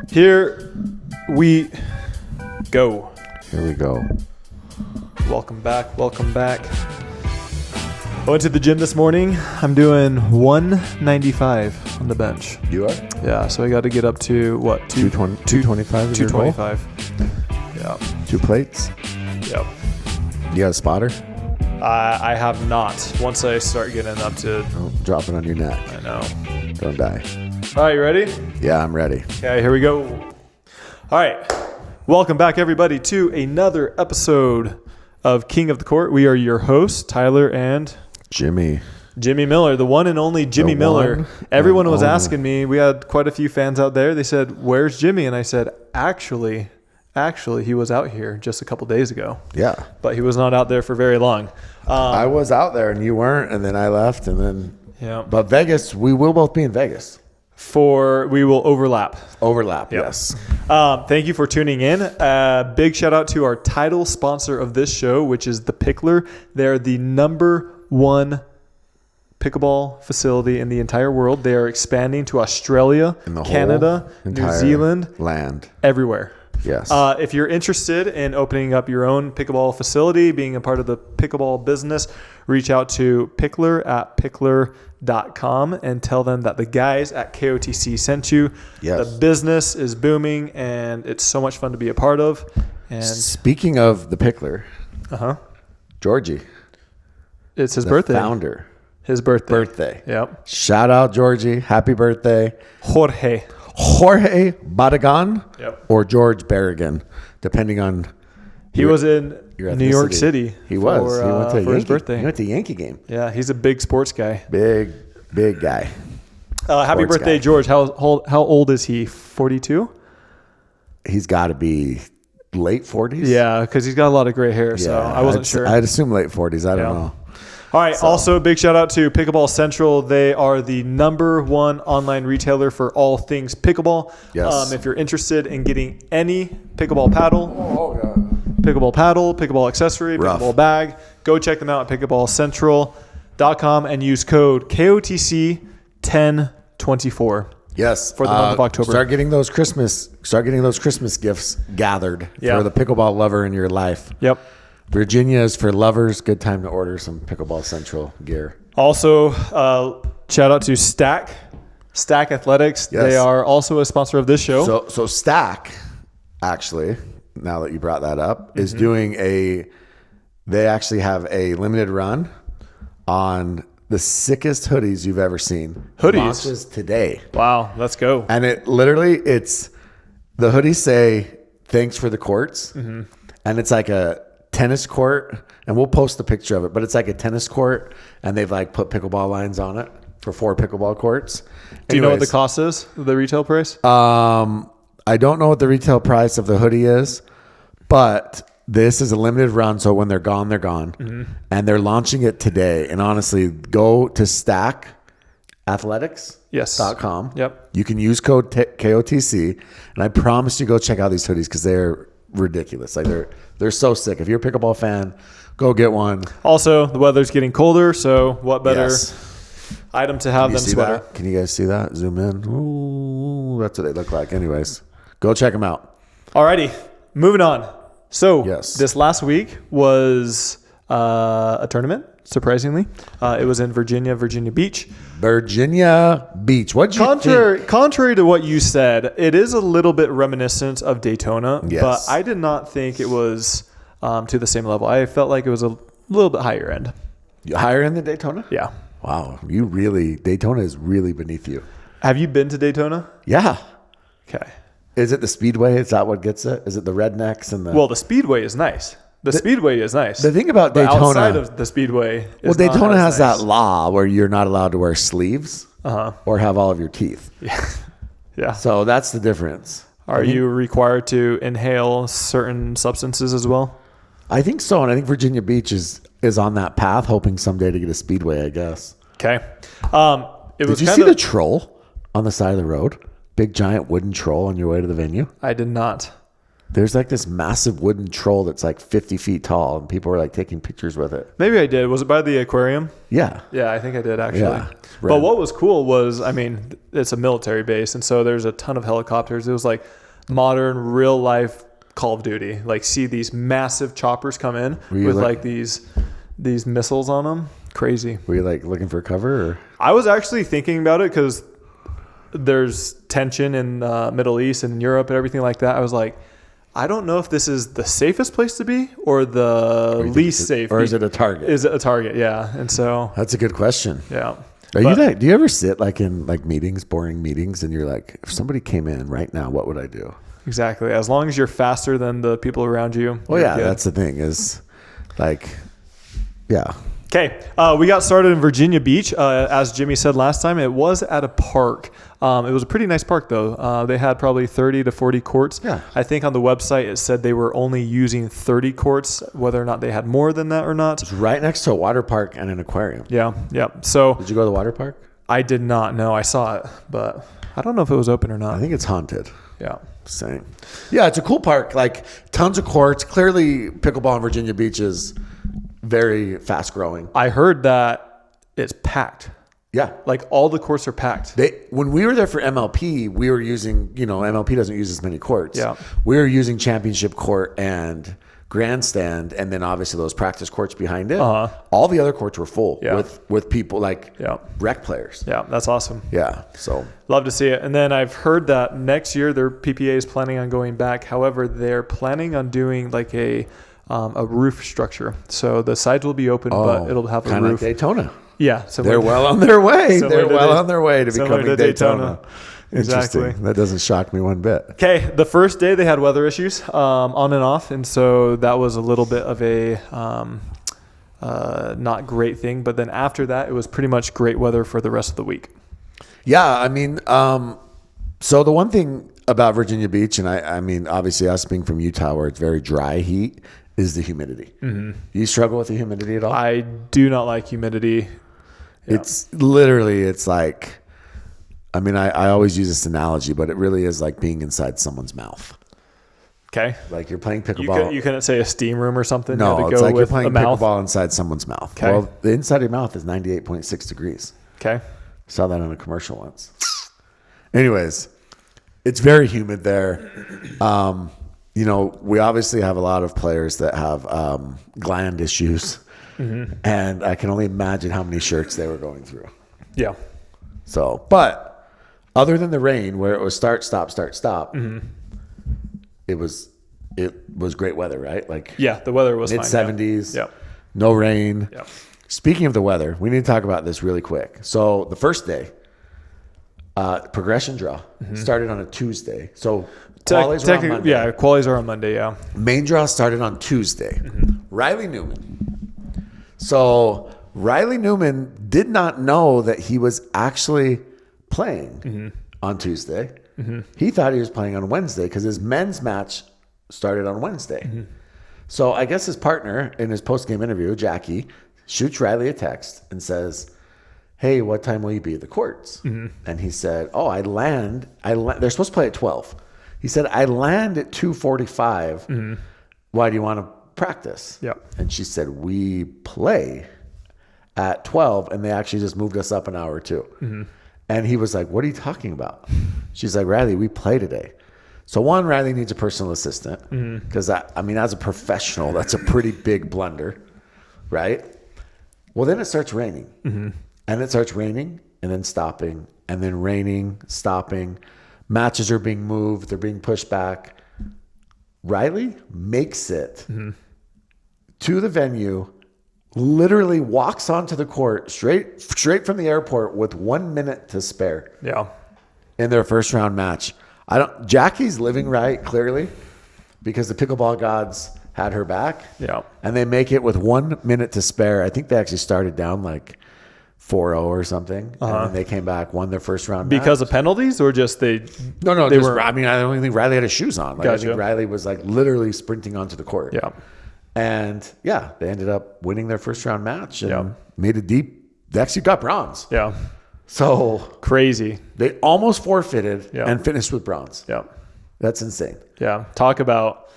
Here we go. Here we go. Welcome back. Welcome back. I went to the gym this morning. I'm doing 195 on the bench. You are? Yeah, so I got to get up to what? 225 is your goal? 225. Yeah. 2 plates? Yep. You got a spotter? I have not. Once I start getting up to... Oh, drop it on your neck. I know. Don't die. All right, you ready? Yeah, I'm ready. Okay, here we go. All right. Welcome back, everybody, to another episode of King of the Court. We are your hosts, Tyler and... Jimmy Miller, the one and only Jimmy Miller. Everyone was asking me. We had quite a few fans out there. They said, "Where's Jimmy?" And I said, actually, he was out here just a couple days ago. Yeah. But he was not out there for very long. I was out there and you weren't, and then I left, and then... Yeah. But Vegas, we will both be in Vegas. We will overlap. Overlap, Yep. yes. Thank you for tuning in. Big shout out to our title sponsor of this show, which is the Pickler. They're the number one pickleball facility in the entire world. They are expanding to Australia, Canada, New Zealand, land, everywhere. Yes. If you're interested in opening up your own pickleball facility, being a part of the pickleball business, reach out to pickler@pickler.com and tell them that the guys at KOTC sent you. Yes. The business is booming and it's so much fun to be a part of. And speaking of the Pickler, Georgie. It's his birthday. Founder. His birthday. Yep. Shout out, Georgie. Happy birthday. Jorge Barragan. Yep. Or George Barragan, depending on... He was in New York City. He was. He went to for his birthday. He went to a Yankee game. Yeah, he's a big sports guy. Big guy. Happy birthday, guy. George. How old is he? 42? He's got to be late 40s. Yeah, because he's got a lot of gray hair, so I wasn't sure. I'd assume late 40s. I don't know. All right. So. Also, big shout out to Pickleball Central. They are the number one online retailer for all things pickleball. Yes. If you're interested in getting any pickleball paddle, pickleball accessory, pickleball bag, go check them out at pickleballcentral.com and use code KOTC1024. Yes, for the month of October. Start getting those Christmas gifts gathered for the pickleball lover in your life. Yep. Virginia is for lovers. Good time to order some Pickleball Central gear. Also, shout out to Stack Athletics. Yes. They are also a sponsor of this show. So Stack, actually, now that you brought that up, is doing they actually have a limited run on the sickest hoodies you've ever seen. Hoodies? Launches today. Wow, let's go. And the hoodies say, thanks for the courts. And it's like a tennis court, and we'll post a picture of it, but it's like a tennis court, and they've like put pickleball lines on it for 4 pickleball courts. Do you know what the cost is, the retail price? I don't know what the retail price of the hoodie is, but this is a limited run, so when they're gone, they're gone. And they're launching it today. And honestly, go to stackathletics.com. Yep. You can use code KOTC, and I promise you go check out these hoodies because they're ridiculous. Like they're so sick. If you're a pickleball fan, go get one. Also, the weather's getting colder, so what better item to have than sweater? That? Can you guys see that? Zoom in. Ooh, that's what they look like. Anyways, go check them out. Alrighty, moving on. So this last week was a tournament. Surprisingly, it was in Virginia Beach. Virginia Beach. What'd you think? Contrary to what you said, it is a little bit reminiscent of Daytona, but I did not think it was to the same level. I felt like it was a little bit higher end. Higher end than Daytona? Yeah. Wow. Daytona is really beneath you. Have you been to Daytona? Yeah. Okay. Is it the Speedway? Is that what gets it? Is it the rednecks and the... Well, the Speedway is nice. The Speedway is nice. The thing about Daytona... outside of the Speedway is Daytona has that law where you're not allowed to wear sleeves or have all of your teeth. Yeah. So that's the difference. Are you required to inhale certain substances as well? I think so, and I think Virginia Beach is on that path, hoping someday to get a Speedway, I guess. Okay. Did you see the troll on the side of the road? Big, giant wooden troll on your way to the venue? I did not. There's like this massive wooden troll that's like 50 feet tall, and people are like taking pictures with it. Maybe I did. Was it by the aquarium? Yeah. Yeah, I think I did actually. Yeah. But what was cool was, I mean, it's a military base, and so there's a ton of helicopters. It was like modern, real life Call of Duty. Like, see these massive choppers come in with like these missiles on them. Crazy. Were you like looking for cover? Or? I was actually thinking about it because there's tension in the Middle East and Europe and everything like that. I was like, I don't know if this is the safest place to be or the least safe. Or is it a target? Is it a target? Yeah. And so that's a good question. Yeah. Do you ever sit like in like meetings, boring meetings, and you're like, if somebody came in right now, what would I do? Exactly. As long as you're faster than the people around you. Well, yeah, that's the thing is like, yeah. Okay, we got started in Virginia Beach. As Jimmy said last time, it was at a park. It was a pretty nice park, though. They had probably 30 to 40 courts. Yeah. I think on the website it said they were only using 30 courts, whether or not they had more than that or not. It's right next to a water park and an aquarium. Yeah, yeah. So did you go to the water park? I did not know. I saw it, but I don't know if it was open or not. I think it's haunted. Yeah. Same. Yeah, it's a cool park. Like tons of courts. Clearly, pickleball in Virginia Beach is very fast growing. I heard that it's packed. Yeah. Like all the courts are packed. When we were there for MLP, we were using, MLP doesn't use as many courts. Yeah. We were using championship court and grandstand, and then obviously those practice courts behind it. Uh-huh. All the other courts were full Yeah. with people like Yeah. rec players. Yeah, that's awesome. Yeah. So Love to see it. And then I've heard that next year their PPA is planning on going back. However, they're planning on doing like a roof structure. So the sides will be open, but it'll have a kind of roof. like Daytona. Yeah. They're well on their way. They're well on their way to becoming Daytona. Exactly. Interesting. That doesn't shock me one bit. Okay. The first day they had weather issues on and off. And so that was a little bit of a not great thing. But then after that, it was pretty much great weather for the rest of the week. Yeah. I mean, so the one thing about Virginia Beach, and I mean, obviously us being from Utah where it's very dry heat, is the humidity. Mm-hmm. You struggle with the humidity at all? I do not like humidity. Yeah. It's like, I mean, I always use this analogy, but it really is like being inside someone's mouth. Okay. Like you're playing pickleball. You couldn't say a steam room or something? No, it's like you're playing pickleball inside someone's mouth. Okay. Well, the inside of your mouth is 98.6 degrees. Okay. Saw that on a commercial once. Anyways, it's very humid there. We obviously have a lot of players that have gland issues. Mm-hmm. And I can only imagine how many shirts they were going through. Yeah. So, but other than the rain where it was start, stop, mm-hmm. it was great weather, right? Like the weather was mid-70s. Yeah. No rain. Yeah. Speaking of the weather, we need to talk about this really quick. So the first day, progression draw started on a Tuesday. So qualies are on Monday. Yeah, qualies are on Monday, yeah. Main draw started on Tuesday. Riley Newman. So Riley Newman did not know that he was actually playing on Tuesday. Mm-hmm. He thought he was playing on Wednesday because his men's match started on Wednesday. Mm-hmm. So I guess his partner in his post-game interview, Jackie, shoots Riley a text and says, "Hey, what time will you be at the courts?" Mm-hmm. And he said, "Oh, I land. They're supposed to play at 12." He said, "I land at 2:45. Mm-hmm. Why do you want to practice?" Yeah. And she said, "We play at 12, and they actually just moved us up an hour or two." Mm-hmm. And he was like, "What are you talking about?" She's like, "Riley, we play today." So one, Riley needs a personal assistant because as a professional, that's a pretty big blunder, right? Well, then it starts raining, and it starts raining and then stopping and then raining, stopping. Matches are being moved. They're being pushed back. Riley makes it to the venue, literally walks onto the court straight from the airport with 1 minute to spare. Yeah. In their first round match. Jackie's living right, clearly, because the pickleball gods had her back. Yeah. And they make it with 1 minute to spare. I think they actually started down like 4-0 or something. And then they came back, won their first round because match. of penalties or just they were. I don't even think Riley had his shoes on. Like, gotcha. I think Riley was like literally sprinting onto the court. Yeah. And they ended up winning their first round match and made it deep. They actually got bronze. Yeah. So crazy. They almost forfeited and finished with bronze. Yeah. That's insane. Yeah. Talk about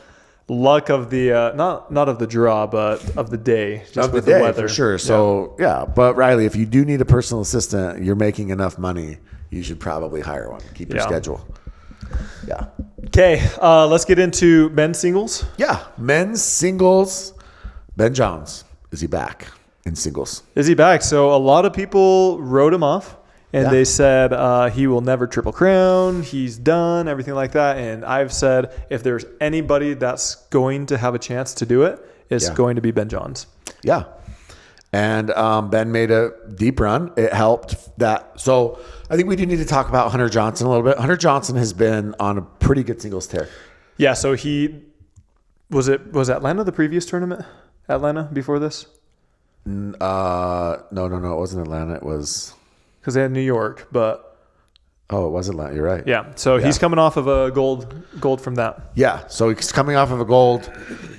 luck of the not of the draw, but of the day. Just Of with the day, weather. for sure. So, yeah. But, Riley, if you do need a personal assistant, you're making enough money, you should probably hire one. Keep your schedule. Yeah. Okay. Let's get into men's singles. Yeah. Men's singles. Ben Johns. Is he back in singles? Is he back? So a lot of people wrote him off. And Yeah. they said he will never triple crown. He's done, everything like that. And I've said if there's anybody that's going to have a chance to do it, it's going to be Ben Johns. Yeah. And Ben made a deep run. It helped that. So I think we do need to talk about Hunter Johnson a little bit. Hunter Johnson has been on a pretty good singles tear. Yeah. So was Atlanta the previous tournament? Atlanta before this? No. It wasn't Atlanta. It was... Because they had New York, but... Oh, it was Atlanta. You're right. Yeah. So he's coming off of a gold from that. Yeah. So he's coming off of a gold.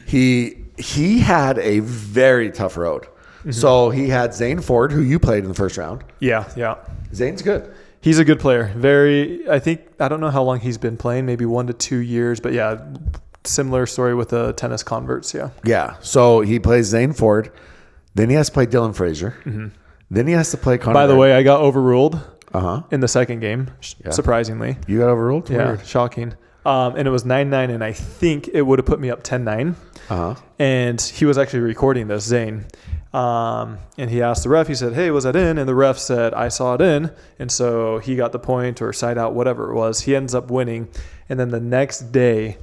He had a very tough road. Mm-hmm. So he had Zane Ford, who you played in the first round. Yeah. Yeah. Zane's good. He's a good player. I don't know how long he's been playing, maybe 1 to 2 years, but yeah, similar story with the tennis converts. Yeah. Yeah. So he plays Zane Ford. Then he has to play Dylan Frazier. Mm-hmm. Then he has to play Connor. By the way, I got overruled Uh-huh. in the second game, surprisingly. You got overruled? Yeah, Weird. shocking. And it was 9-9, and I think it would have put me up 10-9. Uh-huh. And he was actually recording this, Zane. And he asked the ref, he said, hey, was that in? And the ref said, I saw it in. And so he got the point or side out, whatever it was. He ends up winning. And then the next day,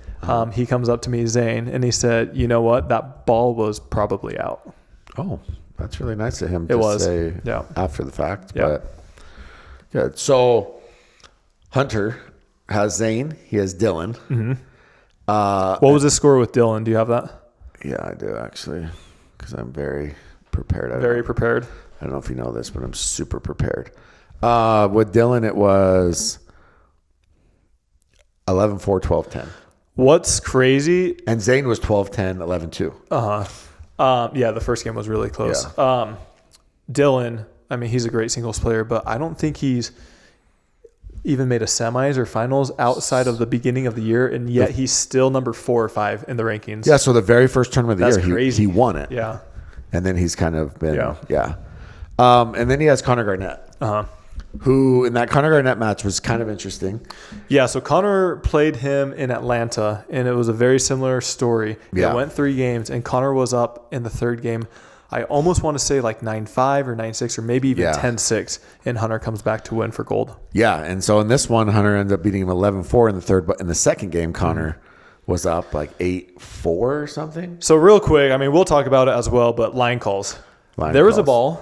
he comes up to me, Zane, and he said, you know what? That ball was probably out. Oh, that's really nice of him It to was. say Yeah. after the fact. Yeah. But good. So Hunter has Zane. He has Dylan. Mm-hmm. What was the score with Dylan? Do you have that? Yeah, I do actually, because I'm very prepared. Very prepared. I don't know if you know this, but I'm super prepared. With Dylan, it was 11-4, 12-10. What's crazy? And Zane was 12-10, 11-2. Yeah, the first game was really close. Yeah. Dylan, I mean, he's a great singles player, but I don't think he's even made a semis or finals outside of the beginning of the year, and yet he's still number 4 or 5 in the rankings. Yeah, so the very first tournament of the year, crazy. he won it. Yeah. And then he's kind of been, Yeah. And then he has Connor Garnett, who in that Connor Garnett match was kind of interesting. Yeah, so Connor played him in Atlanta, and it was a very similar story. Yeah. It went 3 games, and Connor was up in the third game. I almost want to say like 9-5 or 9-6 or maybe even 10-6, and Hunter comes back to win for gold. Yeah, and so in this one, Hunter ended up beating him 11-4 in the third, but in the second game, Connor was up like 8-4 or something. So real quick, I mean, we'll talk about it as well, but line calls. There was a ball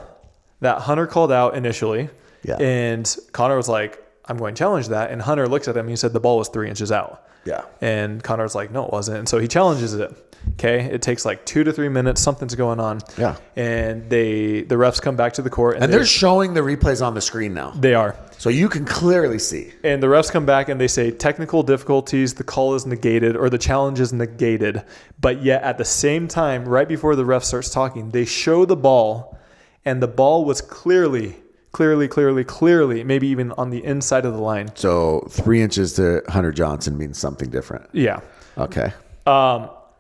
that Hunter called out initially, and Connor was like, I'm going to challenge that. And Hunter looks at him, and he said the ball was 3 inches out. Yeah. And Connor's like, no, it wasn't. And so he challenges it. Okay. It takes like 2 to 3 minutes. Something's going on. Yeah. And the refs come back to the court. And they're showing the replays on the screen now. They are. So you can clearly see. And the refs come back and they say technical difficulties, the call is negated or the challenge is negated. But yet at the same time, right before the ref starts talking, they show the ball, and the ball was clearly, maybe even on the inside of the line. So 3 inches to Hunter Johnson means something different. Yeah. Okay.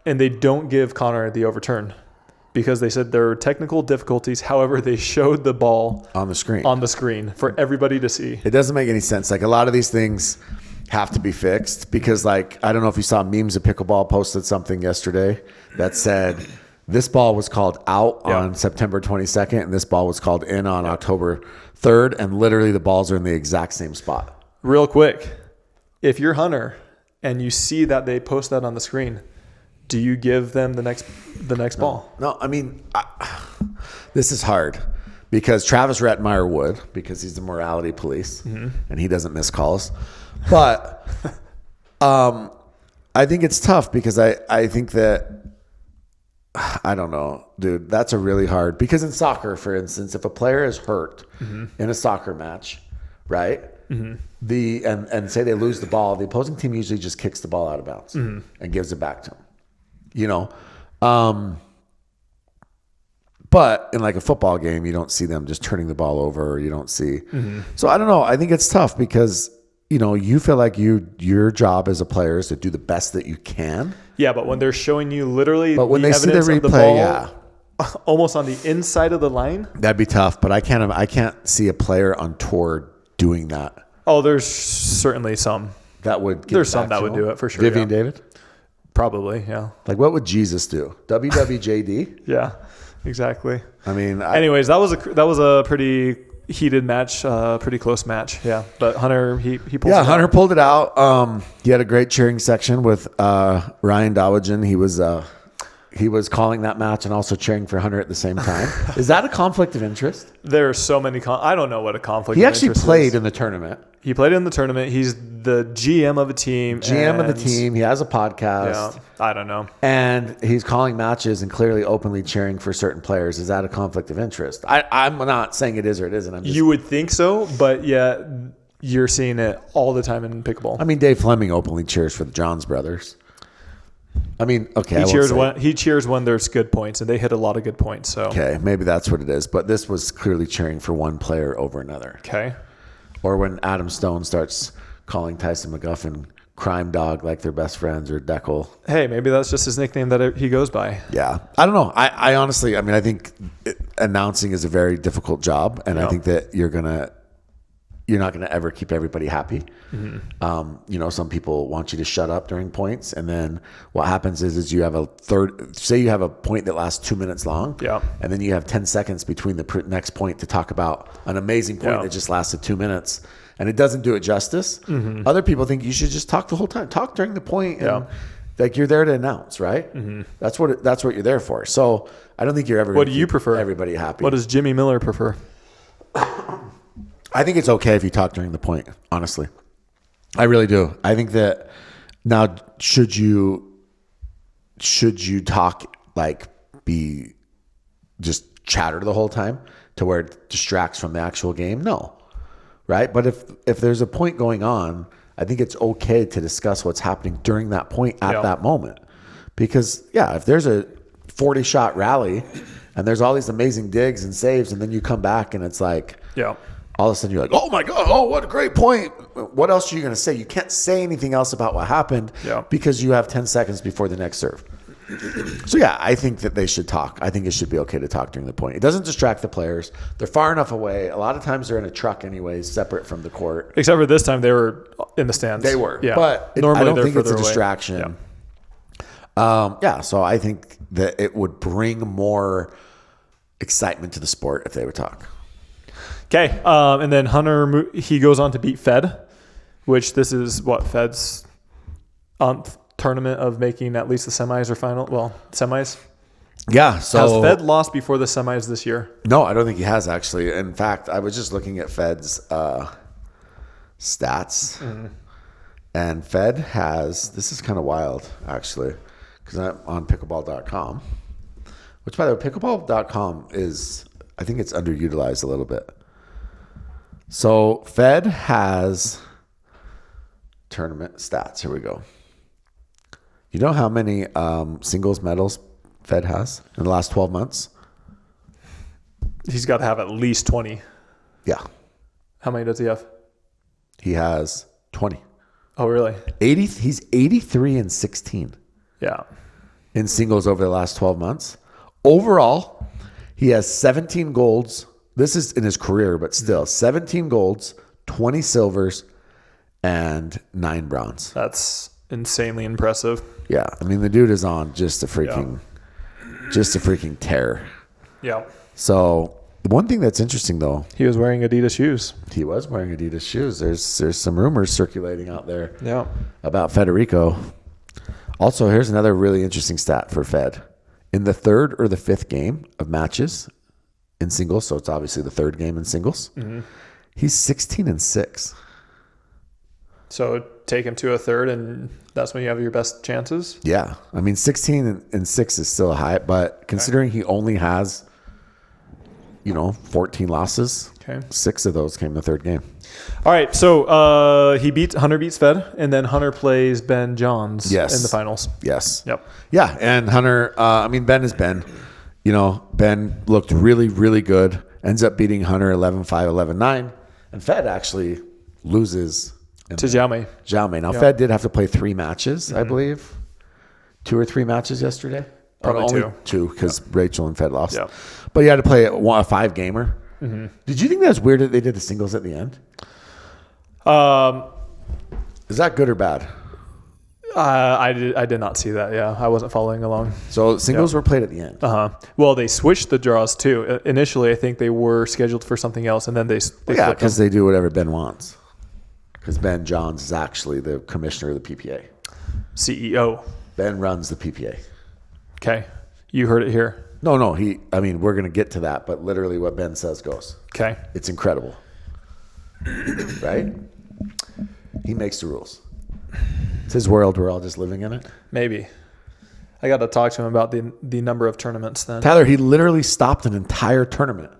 And they don't give Connor the overturn because they said there were technical difficulties. However, they showed the ball on the screen for everybody to see. It doesn't make any sense. Like, a lot of these things have to be fixed because, like, I don't know if you saw Memes of Pickleball posted something yesterday that said this ball was called out on September 22nd and this ball was called in on October 3rd, and literally the balls are in the exact same spot. Real quick, if you're Hunter and you see that they post that on the screen, do you give them the next ball? No, I mean, this is hard because Travis Rettenmeyer would, because he's the morality police and he doesn't miss calls. But I think it's tough because I think that, I don't know, dude, that's a really hard, because in soccer, for instance, if a player is hurt in a soccer match, right? And say they lose the ball, the opposing team usually just kicks the ball out of bounds and gives it back to them. You know, but in like a football game, you don't see them just turning the ball over, or you don't see. So I don't know. I think it's tough because you feel like your job as a player is to do the best that you can. Yeah, but when they're showing you literally But when the they see the evidence of the replay, ball, almost on the inside of the line. that'd be tough. But I can't see a player on tour doing that. Oh, there's certainly some. That would give There's it back some that to would him. do it for sure. Vivian yeah. David? Probably, yeah. Like, what would Jesus do? WWJD? Yeah, exactly. I mean, Anyways, that was a pretty heated match, pretty close match. Yeah, but Hunter he pulled. yeah, it Hunter out. pulled it out. He had a great cheering section with Ryan Dowagen. He was calling that match and also cheering for Hunter at the same time. Is that a conflict of interest? There are so many. I don't know what a conflict. He of actually interest played is. in the tournament. He played in the tournament. He's the GM of a team. GM of the and- team. He has a podcast. Yeah, I don't know. And he's calling matches and clearly openly cheering for certain players. Is that a conflict of interest? I'm not saying it is or it isn't. I'm just, You would think so, but yeah, you're seeing it all the time in pickleball. I mean, Dave Fleming openly cheers for the Johns brothers. I mean, okay. He cheers when there's good points, and they hit a lot of good points. So Okay, maybe that's what it is. But this was clearly cheering for one player over another. okay, Or when Adam Stone starts calling Tyson McGuffin crime dog like they're best friends, or Deckel. hey, maybe that's just his nickname that he goes by. Yeah. I don't know. I honestly, I think announcing is a very difficult job. And I Yeah. think that you're not going to ever keep everybody happy. Mm-hmm. Some people want you to shut up during points. And then what happens is you have say you have a point that lasts 2 minutes long. Yeah. And then you have 10 seconds between the next point to talk about an amazing point Yeah. that just lasted 2 minutes. And it doesn't do it justice. Mm-hmm. Other people think you should just talk the whole time. Talk during the point. And, Yeah. like, you're there to announce, right? Mm-hmm. That's what you're there for. So I don't think you're ever. What gonna do you keep prefer? Everybody happy. What does Jimmy Miller prefer? I think it's okay if you talk during the point, honestly. I really do. I think that now should you talk, like, be just chatter the whole time to where it distracts from the actual game? No. Right? But if there's a point going on, I think it's okay to discuss what's happening during that point at Yeah. that moment. Because if there's a 40-shot rally and there's all these amazing digs and saves, and then you come back and it's like, Yeah. all of a sudden you're like, oh my God, oh, what a great point. What else are you going to say? You can't say anything else about what happened because you have 10 seconds before the next serve. So I think that they should talk. I think it should be okay to talk during the point. It doesn't distract the players. They're far enough away. A lot of times they're in a truck anyways, separate from the court. Except for this time, they were in the stands. They were. Yeah. But normally I don't they're think it's a further away. distraction. Yeah. So I think that it would bring more excitement to the sport if they would talk. Okay, and then Hunter, he goes on to beat Fed, which this is what Fed's tournament of making at least the semis or final. Well, semis. Yeah. So Has Fed lost before the semis this year? No, I don't think he has actually. In fact, I was just looking at Fed's stats, and Fed has. This is kind of wild actually, because I'm on pickleball.com, which, by the way, pickleball.com is, I think it's underutilized a little bit. So Fed has tournament stats. Here we go. You know how many singles medals Fed has in the last 12 months? He's got to have at least 20. Yeah. How many does he have? He has 20. Oh, really? He's 83 and 16 Yeah. in singles over the last 12 months. Overall, he has 17 golds. This is in his career, but still 17 golds, 20 silvers, and 9 bronze. That's insanely impressive. Yeah. I mean, the dude is on just a freaking tear. Yeah. So the one thing that's interesting, though, He was wearing Adidas shoes. he was wearing Adidas shoes. There's some rumors circulating out there Yeah. about Federico. Also, here's another really interesting stat for Fed. In the third or the fifth game of matches in singles, so it's obviously the third game in singles, he's 16 and 6. So take him to a third, and that's when you have your best chances. Yeah. I mean, 16 and 6 is still a high, but considering he only has, 14 losses, Okay. 6 of those came in the third game. All right. So Hunter beats Fed, and then Hunter plays Ben Johns Yes. in the finals. Yes. Yep. Yeah, and Hunter, Ben is Ben. Ben looked really, really good. Ends up beating Hunter 11-5, 11-9. And Fed actually loses To Jaume. Jaume. Now, Fed did have to play 3 matches, I believe. 2 or 3 matches yesterday. Probably only 2 because Rachel and Fed lost. Yeah. But you had to play a 5-gamer. Did you think that was weird that they did the singles at the end? Is that good or bad? I did not see that. Yeah, I wasn't following along. So singles were played at the end. Well, they switched the draws too. Initially, I think they were scheduled for something else, and then they Yeah, because they do whatever Ben wants. Because Ben Johns is actually the commissioner of the PPA. CEO. Ben runs the PPA. Okay, you heard it here. No, we're going to get to that, but literally what Ben says goes. Okay. It's incredible. Right? He makes the rules. It's his world. We're all just living in it. Maybe. I got to talk to him about the number of tournaments then. Tyler, he literally stopped an entire tournament.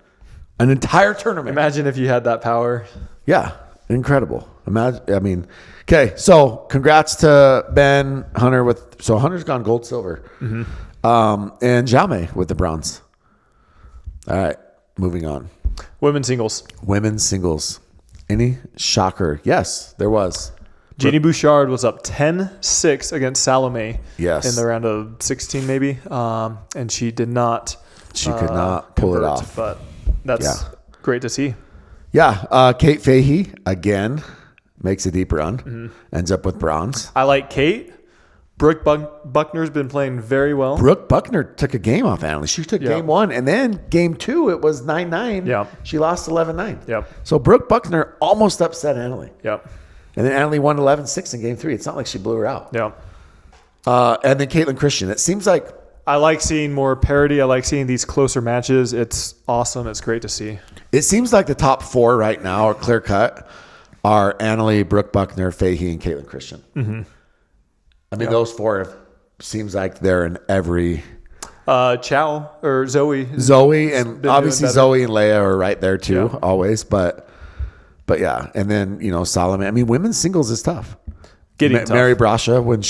An entire tournament. Imagine if you had that power. Yeah. Incredible. Okay. So congrats to Ben, Hunter Hunter's gone gold, silver. And Jaume with the bronze. All right. Moving on. Women's singles. Any shocker? Yes, there was. Jeannie Bouchard was up 10-6 against Salome Yes. in the round of 16 maybe. And she did not. She could not pull it off. But that's great to see. Yeah. Kate Fahey, again, makes a deep run. Ends up with bronze. I like Kate. Brooke Buckner's been playing very well. Brooke Buckner took a game off Annalie. She took game 1. And then game 2, it was 9-9. Yeah. She lost 11-9. Yep. So Brooke Buckner almost upset Annalie. Yep. And then Annalie won 11-6 in game 3. It's not like she blew her out. Yeah. And then Caitlin Christian. It seems like I like seeing more parity. I like seeing these closer matches. It's awesome. It's great to see. It seems like the top 4 right now are clear cut are Annalie, Brooke Buckner, Fahey, and Caitlin Christian. Those 4 seems like they're in every. Chow or Zoe, and obviously Zoe and Leia are right there too, always. But yeah, and then Solomon. Women's singles is tough. Tough. Mary Brasha when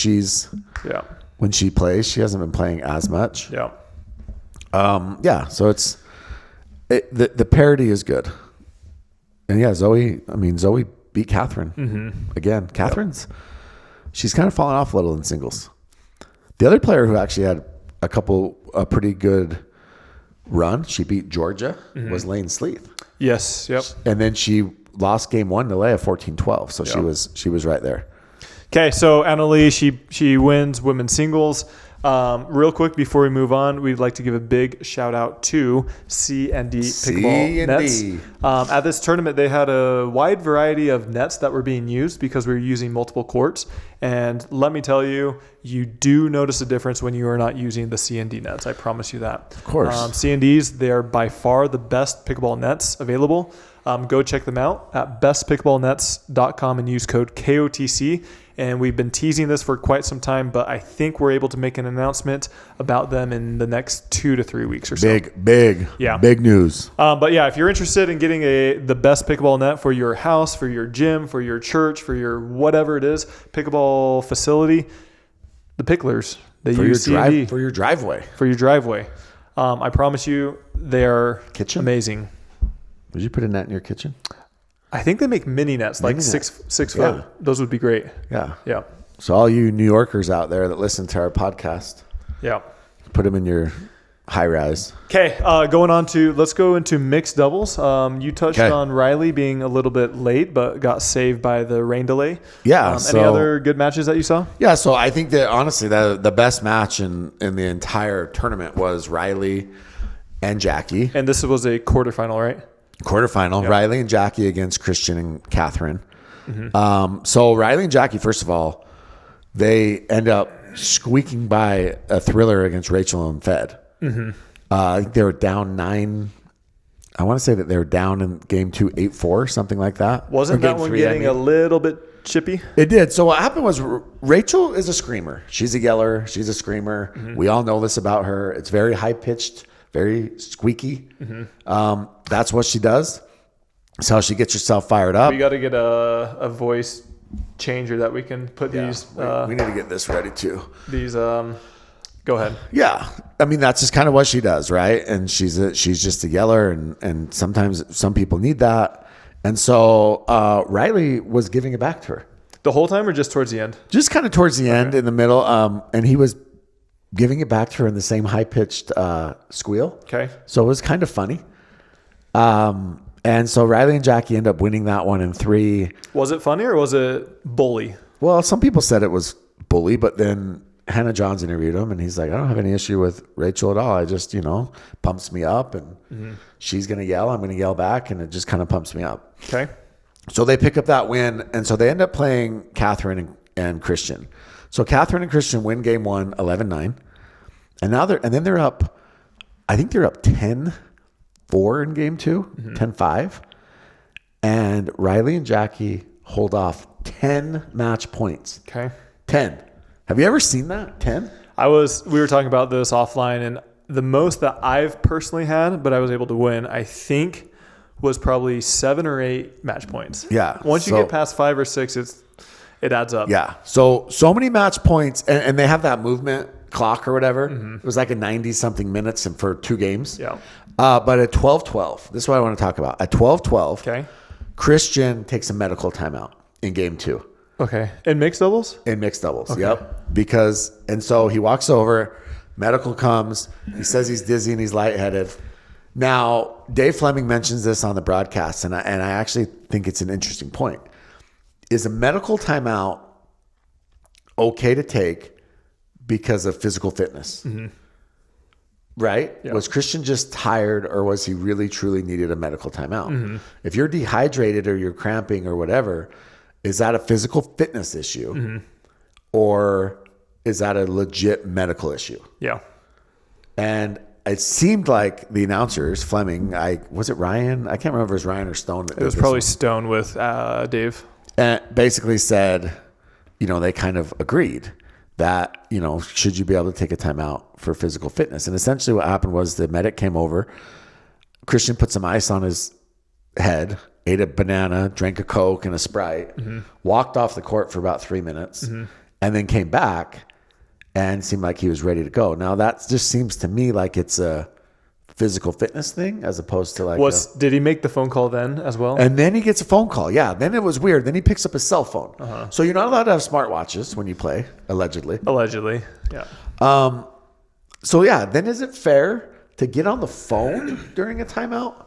she plays, she hasn't been playing as much. Yeah. So the parity is good. And Zoe beat Catherine again. Catherine's she's kind of fallen off a little in singles. The other player who actually had a pretty good run, she beat Georgia, was Lane Sleeth. Yes. Yep. And then she lost game 1 to Leia 14-12. So she was right there. Okay, so Annalie, she wins women's singles. Real quick before we move on, we'd like to give a big shout out to C&D Pickleball Nets. At this tournament, they had a wide variety of nets that were being used because we were using multiple courts. And let me tell you, you do notice a difference when you are not using the C&D nets. I promise you that. Of course. C&Ds, they are by far the best pickleball nets available. Go check them out at bestpickleballnets.com and use code KOTC. And we've been teasing this for quite some time, but I think we're able to make an announcement about them in the next 2 to 3 weeks or so. Big news. But yeah, if you're interested in getting the best pickleball net for your house, for your gym, for your church, for your whatever it is, pickleball facility, the Picklers, they use C&D. For your driveway. For your driveway. I promise you, they are amazing. Would you put a net in your kitchen? I think they make mini nets, like 6 foot. Yeah. Those would be great. Yeah. Yeah. So all you New Yorkers out there that listen to our podcast, yeah, put them in your high rise. Okay, let's go into mixed doubles. You touched on Riley being a little bit late, but got saved by the rain delay. Yeah. Any other good matches that you saw? Yeah. So I think that honestly, the best match in the entire tournament was Riley and Jackie. And this was a quarterfinal, right? Quarterfinal, yep. Riley and Jackie against Christian and Catherine. So Riley and Jackie, first of all, they end up squeaking by a thriller against Rachel and Fed. I think they were down 9. I want to say that they were down in game 2, 8-4, something like that. Wasn't that one getting a little bit chippy? It did. So what happened was Rachel is a screamer. She's a yeller. She's a screamer. We all know this about her. It's very high-pitched, very squeaky. That's what she does. That's how she gets herself fired up. We got to get a voice changer that we can put these. We need to get this ready too. These. Go ahead. Yeah, that's just kind of what she does, right? And she's just a yeller, and sometimes some people need that. And so Riley was giving it back to her. The whole time or just towards the end? Just kind of towards the end in the middle. And he was giving it back to her in the same high-pitched squeal. Okay. So it was kind of funny. And so Riley and Jackie end up winning that one in 3. Was it funny or was it bully? Well, some people said it was bully, but then Hannah Johns interviewed him, and he's like, I don't have any issue with Rachel at all. I just, pumps me up, and she's going to yell. I'm going to yell back, and it just kind of pumps me up. Okay. So they pick up that win, and so they end up playing Catherine and Christian. So Catherine and Christian win game 1, 11-9. And now they're up, I think they're up 10-4 in game 2, 10-5. And Riley and Jackie hold off 10 match points. Okay. 10. Have you ever seen that? 10? We were talking about this offline, and the most that I've personally had, but I was able to win, I think was probably 7 or 8 match points. Yeah. Once you get past 5 or 6, it adds up. Yeah. So many match points, and they have that movement clock or whatever. It was like a 90-something minutes and for 2 games. Yeah. But at 12-12, this is what I want to talk about. At 12-12, Okay. Christian takes a medical timeout in game 2. Okay. In mixed doubles? In mixed doubles, yep. And so he walks over, medical comes, he says he's dizzy and he's lightheaded. Now, Dave Fleming mentions this on the broadcast, and I actually think it's an interesting point. Is a medical timeout okay to take because of physical fitness? Right? Yeah. Was Christian just tired, or was he really, truly needed a medical timeout? If you're dehydrated or you're cramping or whatever, is that a physical fitness issue? Or is that a legit medical issue? Yeah. And it seemed like the announcers, Fleming, was it Ryan? I can't remember if it was Ryan or Stone. It was probably Stone with Dave. And basically said, they kind of agreed that, should you be able to take a timeout for physical fitness? And essentially what happened was the medic came over, Christian put some ice on his head, ate a banana, drank a Coke and a Sprite, walked off the court for about 3 minutes, and then came back and seemed like he was ready to go. Now that just seems to me like it's a physical fitness thing as opposed to like did he make the phone call then as well? And then he gets a phone call. Yeah. Then it was weird. Then he picks up his cell phone. So you're not allowed to have smartwatches when you play, allegedly. Yeah. So yeah, then is it fair to get on the phone during a timeout?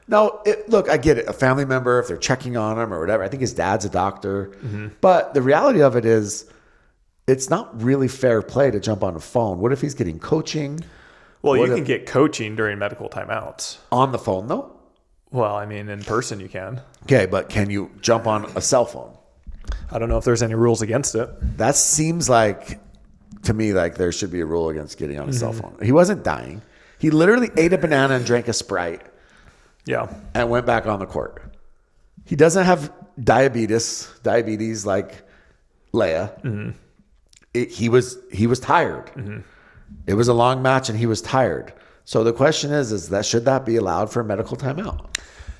Now, look, I get it. A family member, if they're checking on him or whatever, I think his dad's a doctor. But the reality of it is, it's not really fair play to jump on the phone. What if he's getting coaching? Well, you can get coaching during medical timeouts. On the phone, though? Well, I mean, in person you can. Okay, but can you jump on a cell phone? I don't know if there's any rules against it. That seems like, to me, like there should be a rule against getting on a cell phone. He wasn't dying. He literally ate a banana and drank a Sprite. Yeah. And went back on the court. He doesn't have diabetes like Leia. He was tired. It was a long match and he was tired. So the question is that should that be allowed for a medical timeout?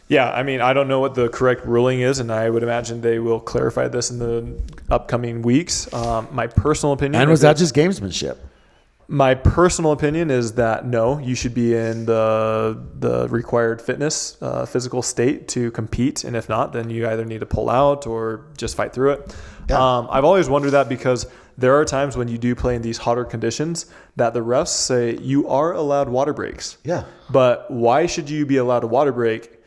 Yeah, I mean, I don't know what the correct ruling is, and I would imagine they will clarify this in the upcoming weeks. My personal opinion. And was that just gamesmanship? My personal opinion is that no, you should be in the required fitness, physical state to compete. And if not, then you either need to pull out or just fight through it. Yeah. I've always wondered that because there are times when you do play in these hotter conditions that the refs say you are allowed water breaks. Yeah. But why should you be allowed a water break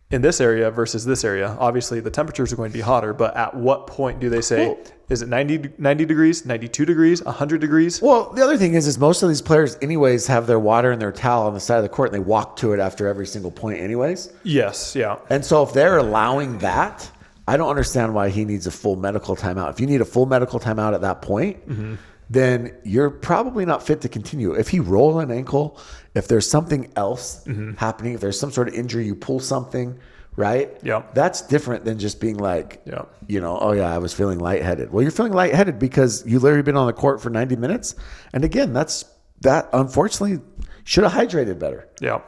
in this area versus this area? Obviously, the temperatures are going to be hotter, but at what point do they say, is it 90 degrees, 92 degrees, 100 degrees? Well, the other thing is most of these players anyways have their water and their towel on the side of the court and they walk to it after every single point anyways. Yes, yeah. And so if they're allowing that, I don't understand why he needs a full medical timeout. If you need a full medical timeout at that point, then you're probably not fit to continue. If he rolled an ankle, if there's something else happening, if there's some sort of injury, you pull something, right? Yeah. That's different than just being like, oh yeah, I was feeling lightheaded. Well, you're feeling lightheaded because you literally been on the court for 90 minutes. And again, that unfortunately should have hydrated better. Yeah.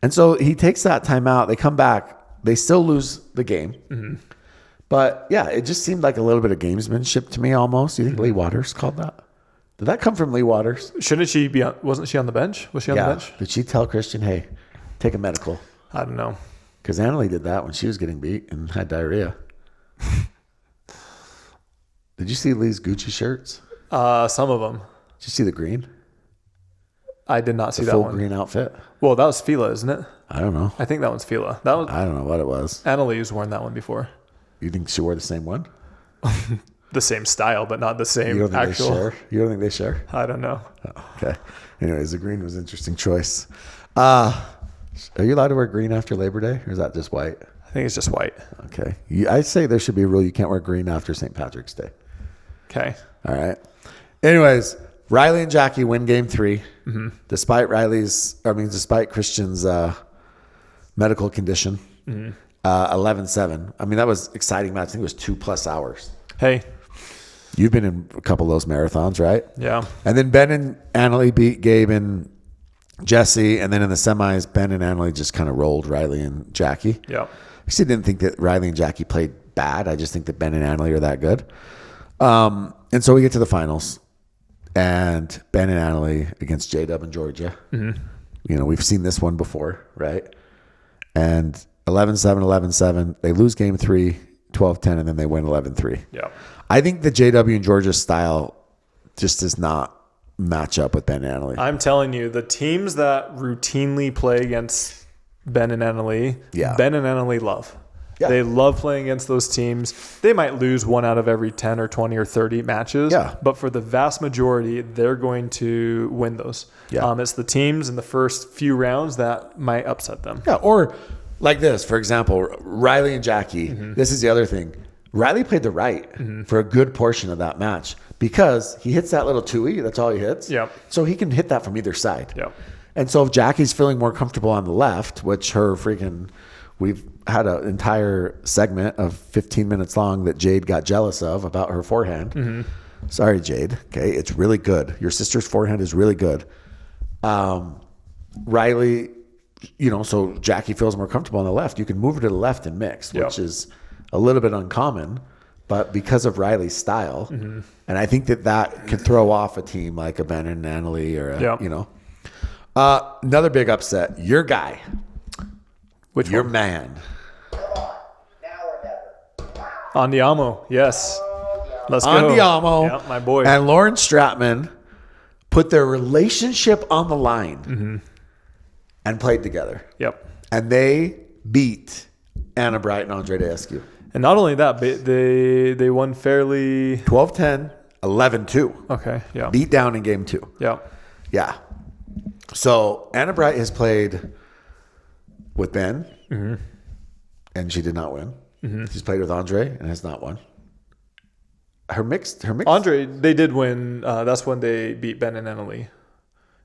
And so he takes that timeout. They come back. They still lose the game. But yeah, it just seemed like a little bit of gamesmanship to me almost. Do you think Lee Waters called that? Did that come from Lee Waters? Shouldn't she be wasn't she on the bench? Was she on the bench? Did she tell Christian, hey, take a medical? I don't know. Because Annalie did that when she was getting beat and had diarrhea. Did you see Lee's Gucci shirts? Some of them. Did you see the green? I did not see that full one. green outfit. Well, that was Fila, isn't it? I don't know. I think that one's Fila. I don't know what it was. Annalise worn that one before. You think she wore the same one? The same style, but not the same You don't think actual. they share? You don't think they share? I don't know. Oh, okay. Anyways, the green was an interesting choice. Are you allowed to wear green after Labor Day, or is that just white? I think it's just white. Okay. I say there should be a rule you can't wear green after St. Patrick's Day. Okay. All right. Anyways, Riley and Jackie win game 3, despite Christian's medical condition. 11-7. I mean, that was exciting match. I think it was 2+ hours. Hey. You've been in a couple of those marathons, right? Yeah. And then Ben and Annalie beat Gabe and Jesse. And then in the semis, Ben and Annalie just kind of rolled Riley and Jackie. Yeah. I actually didn't think that Riley and Jackie played bad. I just think that Ben and Annalie are that good. And so we get to the finals. And Ben and Annalie against J-Dub and Georgia. We've seen this one before, right? And 11-7, 11-7. They lose game 3, 12-10, and then they win 11-3. Yeah. I think the JW and Georgia style just does not match up with Ben and Annalie. I'm telling you, the teams that routinely play against Ben and Annalie, Ben and Annalie love. Yeah. They love playing against those teams. They might lose 1 out of every 10 or 20 or 30 matches. Yeah. But for the vast majority, they're going to win those. Yeah. It's the teams in the first few rounds that might upset them. Yeah. Or like this, for example, Riley and Jackie. This is the other thing. Riley played the right for a good portion of that match because he hits that little 2E. That's all he hits. Yep. So he can hit that from either side. Yep. And so if Jackie's feeling more comfortable on the left, which we've had an entire segment of 15 minutes long that Jade got jealous of about her forehand. Sorry, Jade. Okay. It's really good. Your sister's forehand is really good. Riley, so Jackie feels more comfortable on the left. You can move her to the left and mix, which is a little bit uncommon, but because of Riley's style, and I think that could throw off a team like a Ben and Annalie or another big upset. Your guy, your man, Andiamo, yes, let's go. Andiamo, yeah, my boy, and Lauren Stratman put their relationship on the line and played together. Yep, and they beat Anna Bright and Andre Descu. And not only that, but they won fairly 12-10, 11-2. Okay, yeah. Beat down in game 2. Yeah. Yeah. So Anna Bright has played with Ben, and she did not win. She's played with Andre and has not won. Her mixed. Andre, they did win. That's when they beat Ben and Annalie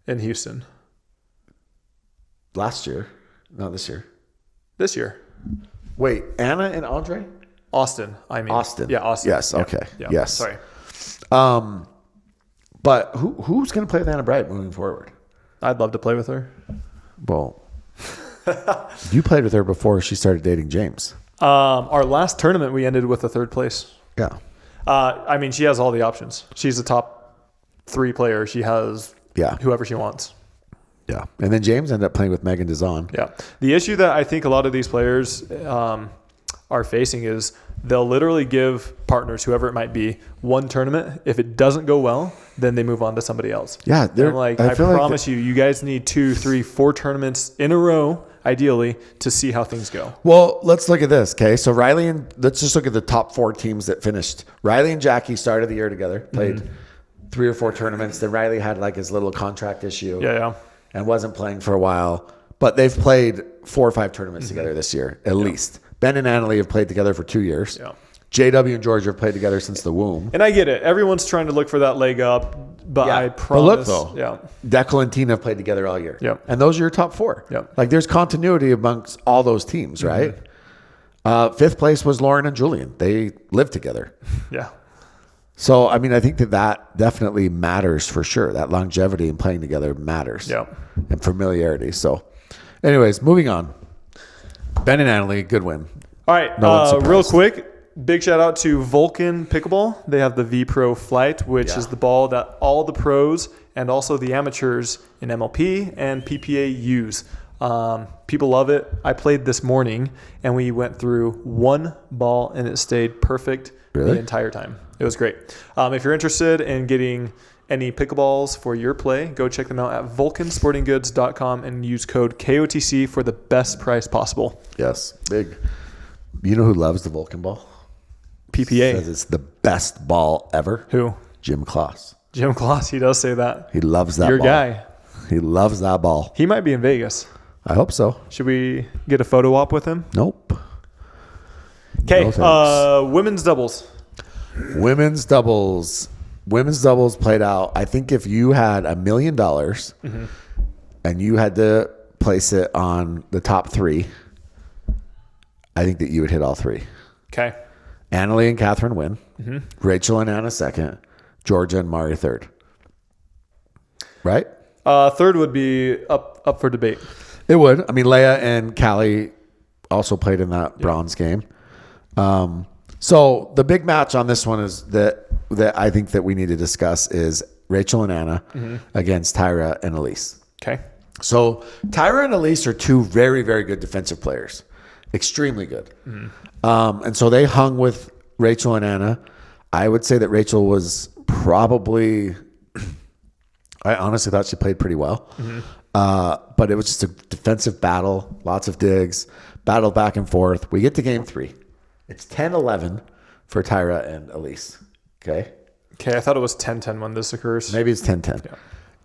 in Houston. Last year. No, this year. This year. Wait, Anna and Andre? Austin. Austin. Yeah, Austin. Yes, yeah. okay. Yeah. Yes. Sorry. But who's going to play with Anna Bright moving forward? I'd love to play with her. Well, you played with her before she started dating James. Our last tournament, we ended with a 3rd place. Yeah. She has all the options. She's a top 3 player. She has whoever she wants. Yeah. And then James ended up playing with Megan Dazon. Yeah. The issue that I think a lot of these players are facing is they'll literally give partners, whoever it might be, one tournament. If it doesn't go well, then they move on to somebody else. Yeah. I'm like, I promise you guys need 2, 3, 4 tournaments in a row, ideally, to see how things go. Well, let's look at this. Okay. So let's just look at the top 4 teams that finished. Riley and Jackie started the year together, played 3 or 4 tournaments. Then Riley had like his little contract issue. Yeah. And wasn't playing for a while, but they've played 4 or 5 tournaments together this year, at least. Ben and Annalie have played together for 2 years. Yeah. JW and Georgia have played together since the womb. And I get it. Everyone's trying to look for that leg up, but I promise. But look, though. Declan and Tina have played together all year. Yeah. And those are your top 4. Yeah. Like, there's continuity amongst all those teams, right? 5th place was Lauren and Julian. They lived together. Yeah. So, I think that definitely matters for sure. That longevity and playing together matters. Yeah. And familiarity. So, anyways, moving on. Ben and Annalie, good win. All right. Real quick, big shout out to Vulcan Pickleball. They have the V Pro Flight, which is the ball that all the pros and also the amateurs in MLP and PPA use. People love it. I played this morning and we went through one ball and it stayed perfect the entire time. It was great. If you're interested in getting any pickleballs for your play, go check them out at vulcansportinggoods.com and use code KOTC for the best price possible. Yes, big. You know who loves the Vulcan ball? PPA. Says it's the best ball ever. Who? Jim Kloss. Jim Kloss. He does say that. He loves that Your ball. guy. He loves that ball. He might be in Vegas. I hope so. Should we get a photo op with him? Nope. Okay. No Women's doubles. Women's doubles. Women's doubles played out. I think if you had $1 million and you had to place it on the top three, I think that you would hit all three. Okay. Annalie and Catherine win. Rachel and Anna second. Georgia and Mari third. Right? Third would be up for debate. It would. I mean, Leia and Callie also played in that bronze game. So the big match on this one is that I think that we need to discuss is Rachel and Anna against Tyra and Elise. Okay. So Tyra and Elise are two very, very good defensive players. Extremely good. And so they hung with Rachel and Anna. I would say that Rachel was probably, I honestly thought she played pretty well. But it was just a defensive battle, lots of digs, battle back and forth. We get to game 3. It's 10-11 for Tyra and Elise. Okay. Okay. I thought it was 10-10 when this occurs. Maybe it's 10-10. Yeah.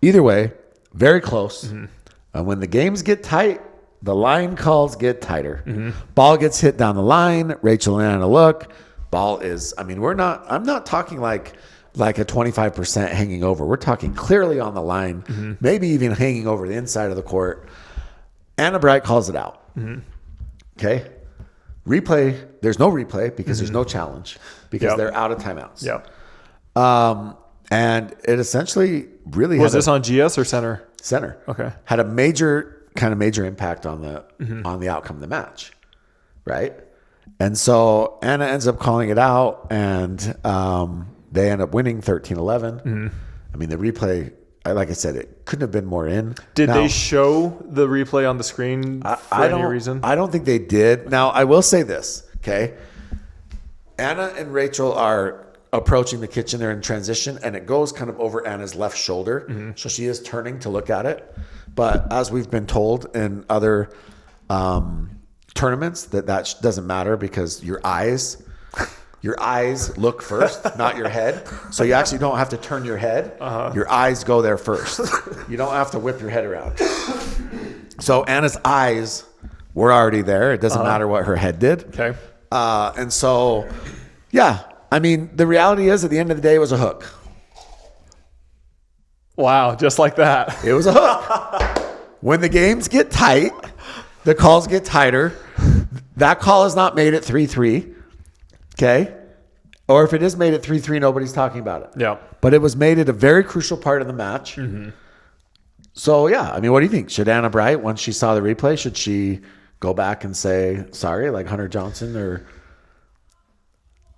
Either way, very close. And when the games get tight, the line calls get tighter. Ball gets hit down the line. Rachel and Anna look. Ball is, I mean, I'm not talking like a 25% hanging over. We're talking clearly on the line, maybe even hanging over the inside of the court. Anna Bright calls it out. Okay. Replay. There's no replay because there's no challenge because they're out of timeouts. And it essentially really was this on GS or center? Center. Okay. Had a major impact on the outcome of the match. Right. And so Anna ends up calling it out and they end up winning 13-11. I mean, the replay, like I said, it couldn't have been more in. Did they show the replay on the screen for any reason? I don't think they did. Now, I will say this, okay? Anna and Rachel are approaching the kitchen. They're in transition, and it goes kind of over Anna's left shoulder. So she is turning to look at it. But as we've been told in other tournaments, that doesn't matter because your eyes look first, not your head. So you actually don't have to turn your head. Your eyes go there first. You don't have to whip your head around. So Anna's eyes were already there. It doesn't matter what her head did. Okay. And so, yeah. I mean, the reality is at the end of the day, it was a hook. Wow. Just like that. It was a hook. When the games get tight, the calls get tighter. That call is not made at 3-3. Okay. Or if it is made at 3-3, nobody's talking about it. Yeah. But it was made at a very crucial part of the match. So, yeah. I mean, what do you think? Should Anna Bright, once she saw the replay, should she go back and say, sorry, like Hunter Johnson or...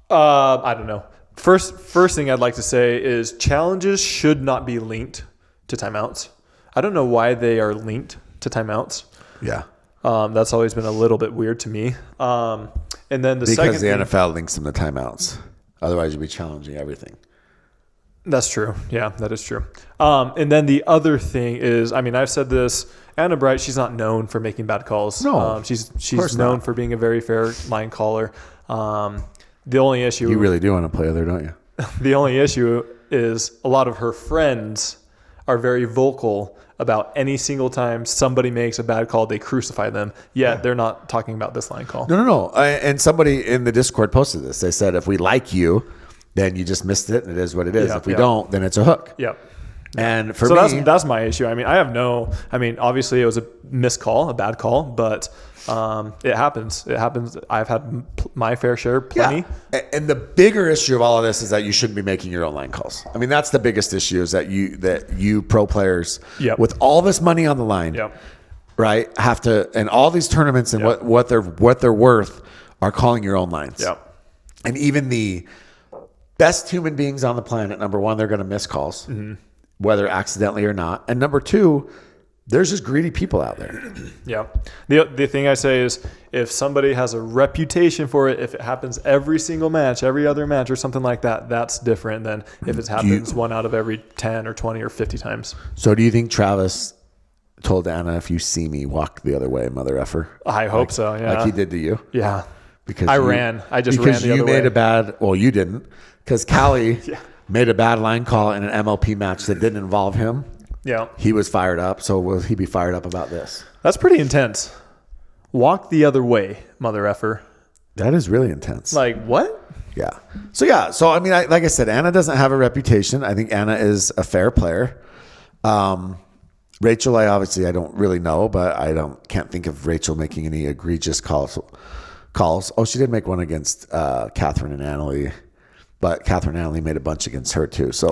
I don't know. First thing I'd like to say is challenges should not be linked to timeouts. I don't know why they are linked to timeouts. Yeah. That's always been a little bit weird to me. And then because the NFL links them to timeouts. Otherwise, you'd be challenging everything. That's true. Yeah, that is true. And then the other thing is, I mean, I've said this. Anna Bright, she's not known for making bad calls. No, she's known for being a very fair line caller. The only issue... You really do want to play there, don't you? The only issue is a lot of her friends are very vocal about any single time somebody makes a bad call, they crucify them. Yet they're not talking about this line call. No. And somebody in the Discord posted this. They said, if we like you, then you just missed it and it is what it is. If we don't, then it's a hook. Yep. And for me... that's my issue. I mean, obviously it was a missed call, a bad call, but it happens. It happens. I've had my fair share, plenty. Yeah. And the bigger issue of all of this is that you shouldn't be making your own line calls. I mean, that's the biggest issue is that you pro players with all this money on the line, right, have to, and all these tournaments and what they're worth are calling your own lines. Yep. And even the best human beings on the planet, number one, they're going to miss calls, whether accidentally or not. And number two, There's just greedy people out there. Yeah. The thing I say is if somebody has a reputation for it, if it happens every single match, every other match or something like that, that's different than if it happens 1 out of every 10 or 20 or 50 times. So do you think Travis told Anna, if you see me, walk the other way, mother effer? I hope so, yeah. Like he did to you? Yeah. Because I just ran the other way. Because you made a bad, well, you didn't. Because Callie made a bad line call in an MLP match that didn't involve him. Yeah. He was fired up. So will he be fired up about this? That's pretty intense. Walk the other way, mother effer. That is really intense. Like, what? Yeah. So I mean, like I said, Anna doesn't have a reputation. I think Anna is a fair player. Rachel, I don't really know, but can't think of Rachel making any egregious calls. Oh, she did make one against Catherine and Annalie, but Catherine and Annalie made a bunch against her too. So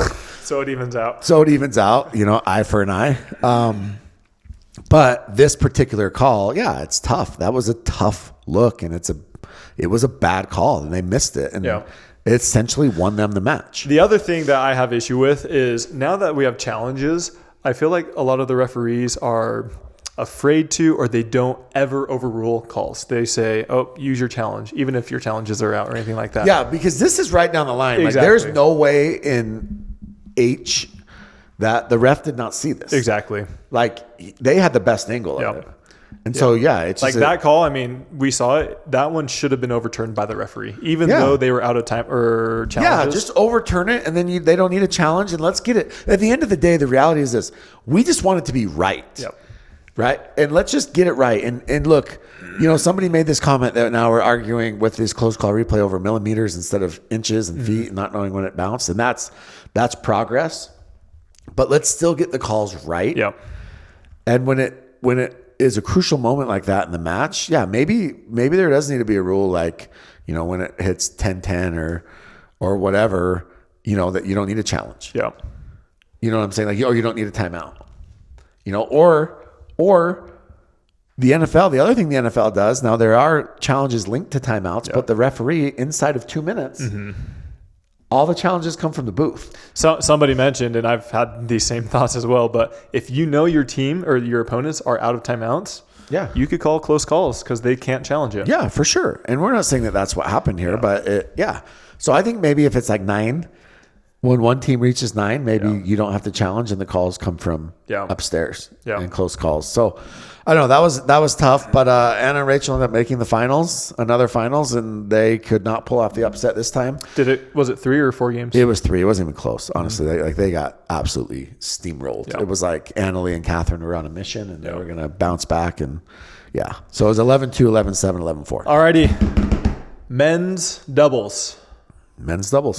it evens out. Eye for an eye. But this particular call, it's tough. That was a tough look, and it was a bad call, and they missed it, and it essentially won them the match. The other thing that I have issue with is now that we have challenges, I feel like a lot of the referees are afraid to, or they don't ever overrule calls. They say, "Oh, use your challenge," even if your challenges are out or anything like that. Yeah, because this is right down the line. Exactly. Like, there's no way in H that the ref did not see this. Exactly. Like, they had the best angle of it. And so, it's like that call. I mean, we saw it. That one should have been overturned by the referee, even though they were out of time or challenges. Yeah, just overturn it, and then they don't need a challenge, and let's get it. At the end of the day, the reality is this: we just want it to be right. Yep. Right, and let's just get it right. And look, somebody made this comment that now we're arguing with this close call replay over millimeters instead of inches and feet, and not knowing when it bounced, and that's progress. But let's still get the calls right. Yep. And when it is a crucial moment like that in the match, maybe there does need to be a rule like, when it hits 10-10 or whatever, that you don't need a challenge. Yeah. You know what I'm saying? Like, you don't need a timeout. Or the NFL, the other thing the NFL does, now there are challenges linked to timeouts, but the referee inside of 2 minutes, all the challenges come from the booth. So somebody mentioned, and I've had these same thoughts as well, but if your team or your opponents are out of timeouts, you could call close calls because they can't challenge it. Yeah, for sure. And we're not saying that that's what happened here, but So I think maybe if it's like 9, when one team reaches 9, maybe you don't have to challenge, and the calls come from upstairs and close calls. So I don't know. That was tough, but Anna and Rachel ended up making the another finals, and they could not pull off the upset this time. Was it 3 or 4 games? It was 3. It wasn't even close, honestly. They got absolutely steamrolled. It was like Annalie and Catherine were on a mission, and they were going to bounce back, and so it was 11-2, 11-7, 11-4. Alrighty, men's doubles. Men's doubles.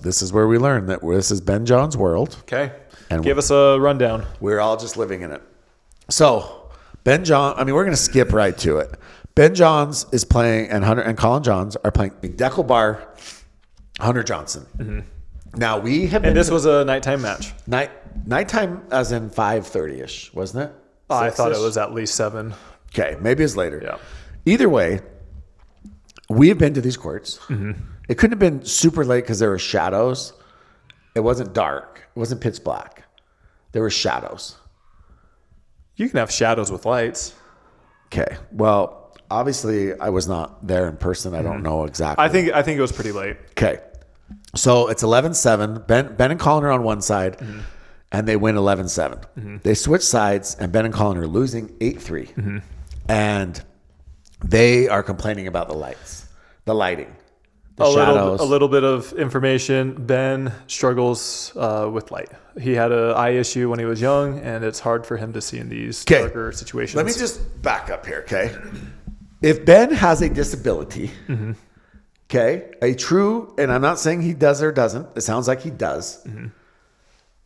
This is where we learn that this is Ben John's world. Okay. And give us a rundown. We're all just living in it. So, Ben John, we're going to skip right to it. Ben Johns is playing, and Hunter and Colin Johns are playing Dekel Bar, Hunter Johnson. Mm-hmm. Now, we have been. And this was a nighttime match. Nighttime, as in 5:30ish, wasn't it? I thought it was at least 7. Okay. Maybe it's later. Yeah. Either way, we have been to these courts. Mm-hmm. It couldn't have been super late because there were shadows. It wasn't dark. It wasn't pitch black. There were shadows. You can have shadows with lights. Okay. Well, obviously, I was not there in person. I don't know exactly. I think it was pretty late. Okay. So it's 11-7. Ben and Colin are on one side, and they win 11-7. Mm-hmm. They switch sides, and Ben and Colin are losing 8-3. Mm-hmm. And they are complaining about the lighting. A little bit of information. Ben struggles with light. He had an eye issue when he was young, and it's hard for him to see in these darker situations. Let me just back up here, okay? If Ben has a disability, okay, and I'm not saying he does or doesn't. It sounds like he does. Mm-hmm.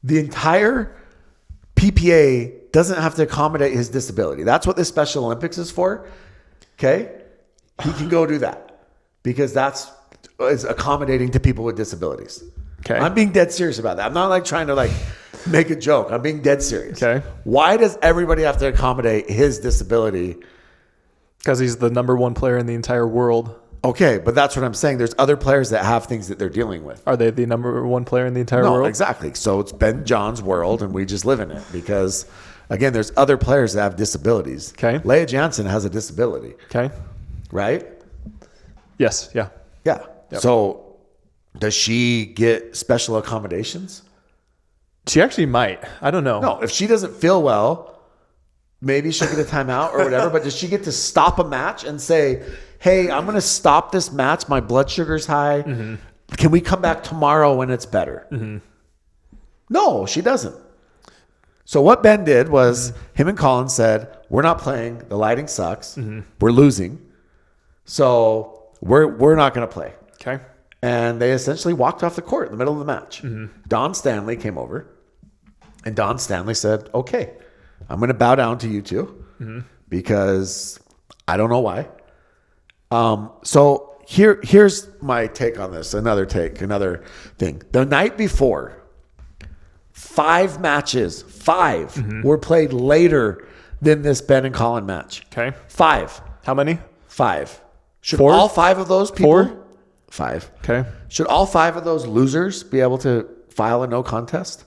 The entire PPA doesn't have to accommodate his disability. That's what the Special Olympics is for, okay? He can go do that because is accommodating to people with disabilities. Okay. I'm being dead serious about that. I'm not trying to make a joke. I'm being dead serious. Okay. Why does everybody have to accommodate his disability? Because he's the number 1 player in the entire world. Okay, but that's what I'm saying. There's other players that have things that they're dealing with. Are they the number 1 player in the entire world? No, exactly. So it's Ben John's world, and we just live in it because Again, there's other players that have disabilities. Okay. Leia Jansen has a disability. Okay. Right? Yes. Yeah. Yeah. Yep. So does she get special accommodations? She actually might. I don't know. No, if she doesn't feel well, maybe she'll get a timeout or whatever. But does she get to stop a match and say, hey, I'm going to stop this match. My blood sugar's high. Mm-hmm. Can we come back tomorrow when it's better? Mm-hmm. No, she doesn't. So what Ben did was him and Colin said, we're not playing. The lighting sucks. Mm-hmm. We're losing. So we're not going to play. Okay. And they essentially walked off the court in the middle of the match. Mm-hmm. Don Stanley came over. And Don Stanley said, okay, I'm going to bow down to you two because I don't know why. So here's my take on this. Another thing. The night before, 5 matches, were played later than this Ben and Colin match. Okay. 5. How many? 5. Should 4? all 5 of those people? 4? 5. Okay. Should all 5 of those losers be able to file a no contest?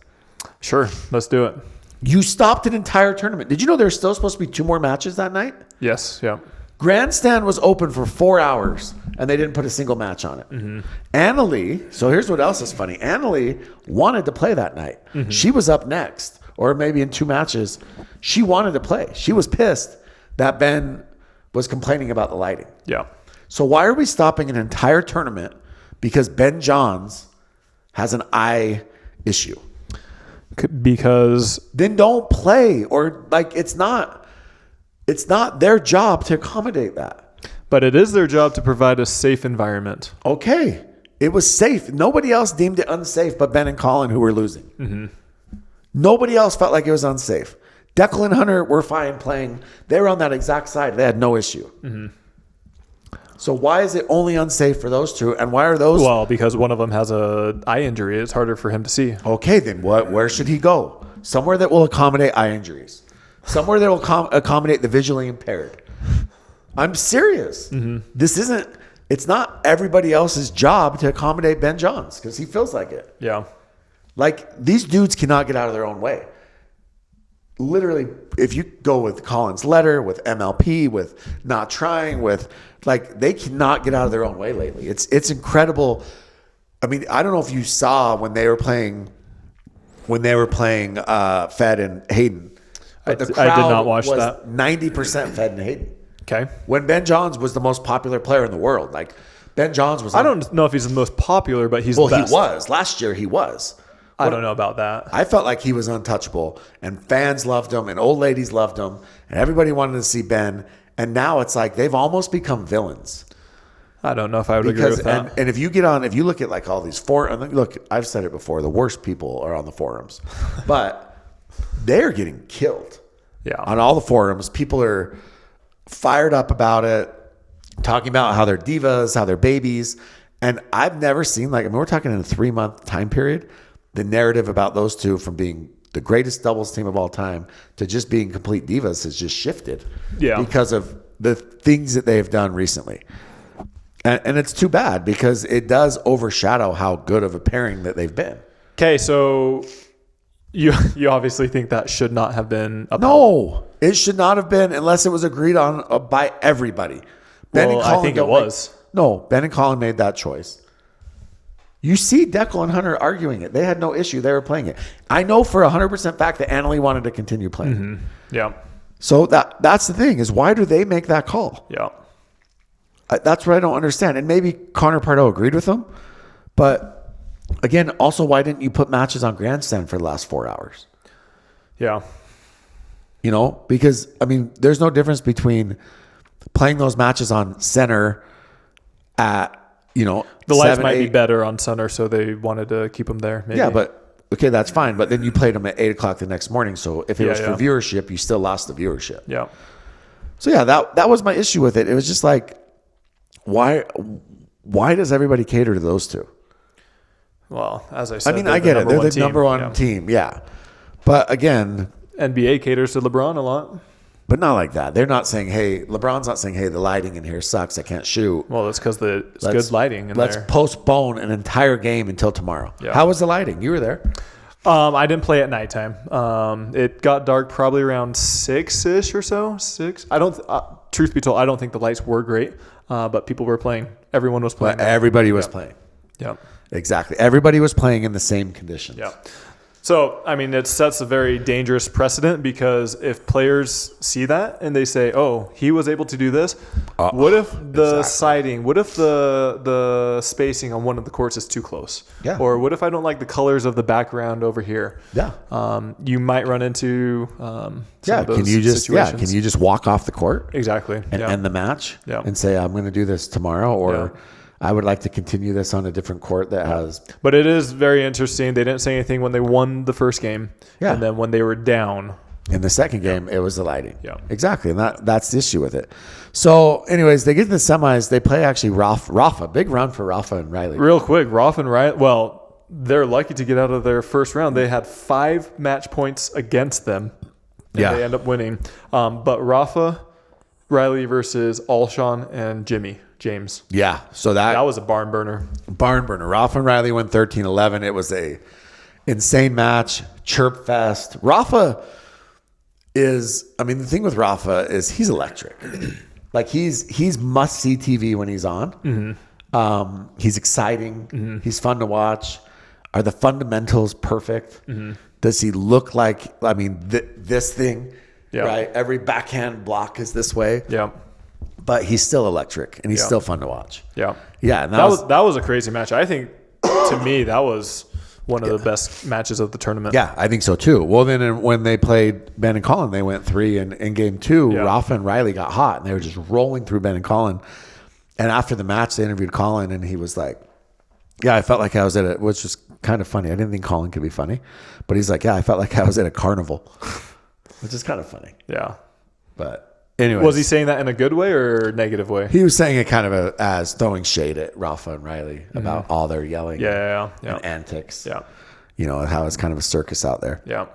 Sure. Let's do it. You stopped an entire tournament. Did you know there were still supposed to be 2 more matches that night? Yes. Yeah. Grandstand was open for 4 hours, and they didn't put a single match on it. Mm-hmm. Annalie, so here's what else is funny. Annalie wanted to play that night. Mm-hmm. She was up next, or maybe in 2 matches. She wanted to play. She was pissed that Ben was complaining about the lighting. Yeah. So why are we stopping an entire tournament because Ben Johns has an eye issue? Because then don't play, or like it's not their job to accommodate that. But it is their job to provide a safe environment. Okay. It was safe. Nobody else deemed it unsafe but Ben and Colin, who were losing. Mm-hmm. Nobody else felt like it was unsafe. Declan and Hunter were fine playing. They were on that exact side. They had no issue. Mm-hmm. So why is it only unsafe for those two? And why are those? Well, because one of them has a eye injury. It's harder for him to see. Okay, then where should he go? Somewhere that will accommodate eye injuries. Somewhere that will accommodate the visually impaired. I'm serious. Mm-hmm. It's not everybody else's job to accommodate Ben Johns because he feels like it. Yeah. Like, these dudes cannot get out of their own way. Literally, if you go with Colin's letter, with MLP, with not trying, with like, they cannot get out of their own way lately. It's incredible. I mean, I don't know if you saw when they were playing Fed and Hayden. But the crowd I did not watch was that. 90% Fed and Hayden. Okay. When Ben Johns was the most popular player in the world. Like, Ben Johns was... I don't know if he's the most popular, but he's the best. Well, he was. Last year, he was. I don't know about that. I felt like he was untouchable, and fans loved him, and old ladies loved him, and everybody wanted to see Ben. And now it's like they've almost become villains. I don't know if I would agree with that. And if you look at like all these forums, look, I've said it before, the worst people are on the forums, but they're getting killed. Yeah. On all the forums, people are fired up about it, talking about how they're divas, how they're babies. And I've never seen, like, I mean, we're talking in a 3-month time period, the narrative about those two from being the greatest doubles team of all time to just being complete divas has just shifted. Yeah. Because of the things that they've done recently. And it's too bad because it does overshadow how good of a pairing that they've been. Okay, so you obviously think that should not have been upheld. No, it should not have been unless it was agreed on by everybody. Ben and Colin I think it was. Ben and Colin made that choice. You see Declan and Hunter arguing it. They had no issue. They were playing it. I know for 100% fact that Annalie wanted to continue playing. Mm-hmm. Yeah. So that's the thing is why do they make that call? Yeah. That's what I don't understand. And maybe Connor Pardo agreed with them. But again, also, why didn't you put matches on Grandstand for the last 4 hours? Yeah. You know, because, I mean, there's no difference between playing those matches on center at, you know, the lights might be better on center, so they wanted to keep them there. Maybe. Yeah, but okay, that's fine. But then you played them at 8 o'clock the next morning. So if it was for viewership, you still lost the viewership. Yeah. So yeah, that was my issue with it. It was just like, why does everybody cater to those two? Well, as I said, I mean, I get it. They're the number one team. Yeah. But again, NBA caters to LeBron a lot. But not like that. They're not saying, hey, LeBron's not saying, hey, the lighting in here sucks. I can't shoot. Well, that's because it's good lighting in let's there. Postpone an entire game until tomorrow. Yeah. How was the lighting? You were there. I didn't play at nighttime. It got dark probably around 6-ish or so. 6. I don't. Truth be told, I don't think the lights were great, but people were playing. Everyone was playing. Everybody was playing. Yeah. Exactly. Everybody was playing in the same conditions. Yeah. So, I mean, it sets a very dangerous precedent because if players see that and they say, oh, he was able to do this, what if the siding, what if the spacing on one of the courts is too close? Yeah. Or what if I don't like the colors of the background over here? Yeah. You might run into some of those can you just situations. can you just walk off the court Exactly. and end the match and say, I'm going to do this tomorrow, or I would like to continue this on a different court that has. But it is very interesting. They didn't say anything when they won the first game. Yeah. And then when they were down. In the second game, it was the lighting. Yeah. Exactly. And that's the issue with it. So, anyways, they get to the semis. They play actually Rafa. Big run for Rafa and Riley. Real quick, Rafa and Riley, well, they're lucky to get out of their first round. They had 5 match points against them. And they end up winning. But Rafa, Riley versus Alshon and James. Yeah. So that was a barn burner. Rafa and Riley won 13-11. It was a insane match. Chirp fest. Rafa is, I mean, the thing with Rafa is he's electric. Like he's must see TV when he's on. Mm-hmm. He's exciting. Mm-hmm. He's fun to watch. Are the fundamentals perfect? Mm-hmm. Does he look like, I mean, this thing, right? Every backhand block is this way. Yeah. But he's still electric and he's still fun to watch. Yeah. Yeah. And that was a crazy match. I think, to me, that was one of the best matches of the tournament. Yeah, I think so too. Well, then when they played Ben and Colin, they went 3, and in game 2, Rafa and Riley got hot and they were just rolling through Ben and Colin. And after the match, they interviewed Colin and he was like, yeah, I felt like I was at which was kind of funny. I didn't think Colin could be funny, but he's like, yeah, I felt like I was at a carnival, which is kind of funny. Yeah. But anyway. Was he saying that in a good way or negative way? He was saying it kind of as throwing shade at Rafa and Riley about all their yelling and antics. Yeah. You know, how it's kind of a circus out there. Yeah.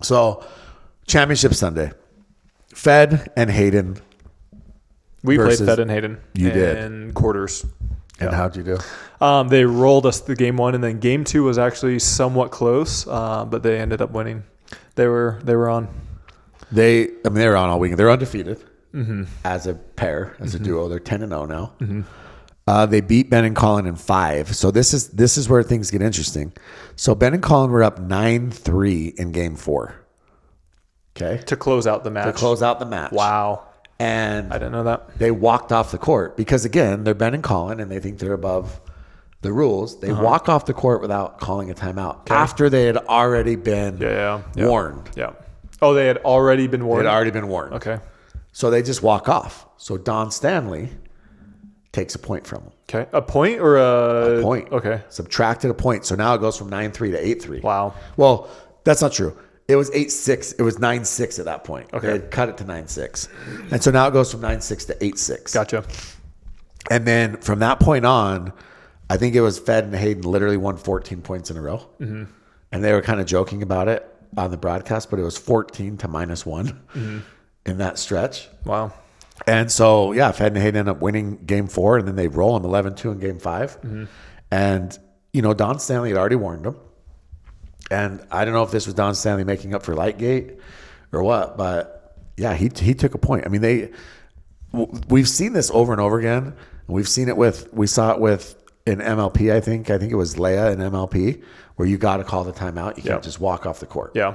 So, Championship Sunday. Fed and Hayden. We played Fed and Hayden. You did. In quarters. And how'd you do? They rolled us the game 1, and then game 2 was actually somewhat close, but they ended up winning. They were on. They were on all weekend. They're undefeated as a pair, as a duo. They're 10-0 now. Mm-hmm. They beat Ben and Colin in 5. So this is where things get interesting. So Ben and Colin were up 9-3 in game 4. Okay. To close out the match. Wow. And I didn't know that. They walked off the court because, again, they're Ben and Colin and they think they're above the rules. They walk off the court without calling a timeout after they had already been warned. Yeah. Oh, they had already been warned? They had already been warned. Okay. So they just walk off. So Don Stanley takes a point from them. Okay. A point or a point. Okay. Subtracted a point. So now it goes from 9-3 to 8-3. Wow. Well, that's not true. It was 8-6. It was 9-6 at that point. Okay. They had cut it to 9-6. And so now it goes from 9-6 to 8-6. Gotcha. And then from that point on, I think it was Fed and Hayden literally won 14 points in a row. Mm-hmm. And they were kind of joking about it on the broadcast, but it was 14 to -1 in that stretch. Wow. And so, Fed and Hayden end up winning game 4, and then they roll them 11-2 in game 5. Mm-hmm. And, Don Stanley had already warned them. And I don't know if this was Don Stanley making up for Lightgate or what, but he took a point. I mean, we've seen this over and over again. And we saw it with in MLP, I think it was Leia in MLP, where you got to call the timeout. You can't just walk off the court. Yeah.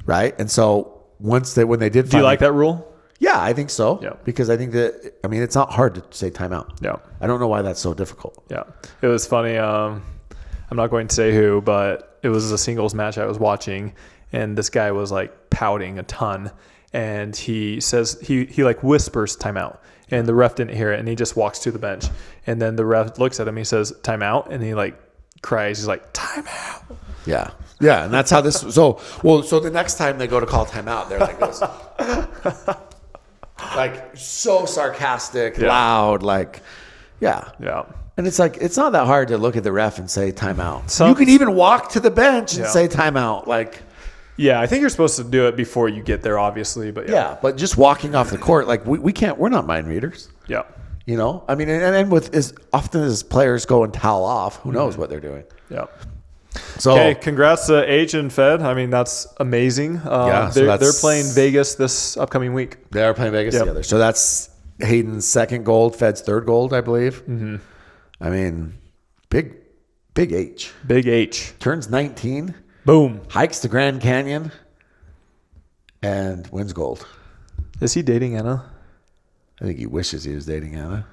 Right. And so when they did, do you like that rule? Yeah, I think so. Yeah. Because I think that, it's not hard to say timeout. Yeah. I don't know why that's so difficult. Yeah. It was funny. I'm not going to say who, but it was a singles match I was watching, and this guy was like pouting a ton, and he says he like whispers timeout, and the ref didn't hear it, and he just walks to the bench, and then the ref looks at him, he says timeout, and he like cries, he's like timeout. Yeah. Yeah, and that's how this so the next time they go to call timeout, they're like this. Like so sarcastic, loud, like yeah. And it's like, it's not that hard to look at the ref and say timeout. You can even walk to the bench and say timeout. Like, yeah, I think you're supposed to do it before you get there, obviously. But but just walking off the court, like we can't, we're not mind readers. Yeah. I mean, and with as often as players go and towel off, who knows what they're doing. Yeah. So, Okay, congrats to H and Fed. I mean, that's amazing. They're playing Vegas this upcoming week. They are playing Vegas together. So that's Hayden's second gold, Fed's third gold, I believe. Mm-hmm. I mean, big H. Big H. Turns 19. Boom. Hikes the Grand Canyon and wins gold. Is he dating Anna? I think he wishes he was dating Anna.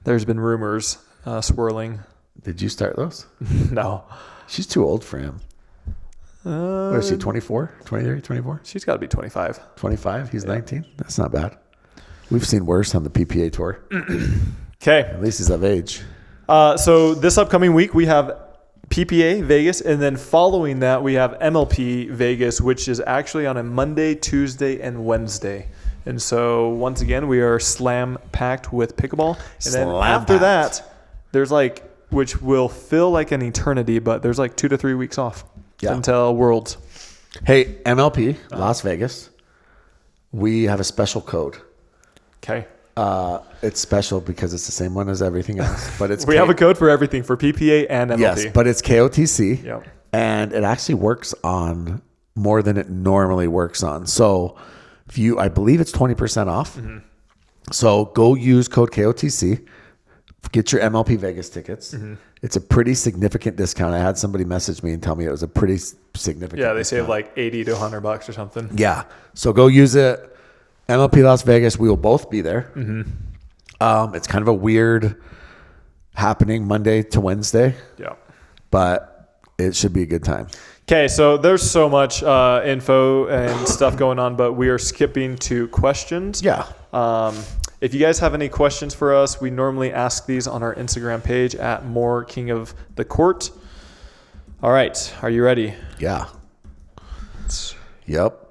There's been rumors swirling. Did you start those? No. She's too old for him. What is she, 24? 23, 24? She's got to be 25. 25? He's 19? That's not bad. We've seen worse on the PPA tour. Okay. At least he's of age. So this upcoming week, we have PPA Vegas, and then following that, we have MLP Vegas, which is actually on a Monday, Tuesday, and Wednesday. And so once again, we are slam-packed with pickleball. And then after that, there's which will feel like an eternity, but there's 2 to 3 weeks off until Worlds. Hey, MLP, Las Vegas, we have a special code. Okay. It's special because it's the same one as everything else. But it's we have a code for everything, for PPA and MLP. Yes, but it's KOTC. Yep. And it actually works on more than it normally works on. So I believe it's 20% off. Mm-hmm. So go use code KOTC. Get your MLP Vegas tickets. Mm-hmm. It's a pretty significant discount. I had somebody message me and tell me it was a pretty significant Yeah, they discount. save $80 to $100 or something. Yeah. So go use it. MLP Las Vegas, we will both be there. Mm-hmm. It's kind of a weird happening Monday to Wednesday. Yeah. But it should be a good time. Okay, so there's so much info and stuff going on, but we are skipping to questions. Yeah. If you guys have any questions for us, we normally ask these on our Instagram page at More King of the Court. All right, are you ready? Yeah. Yep.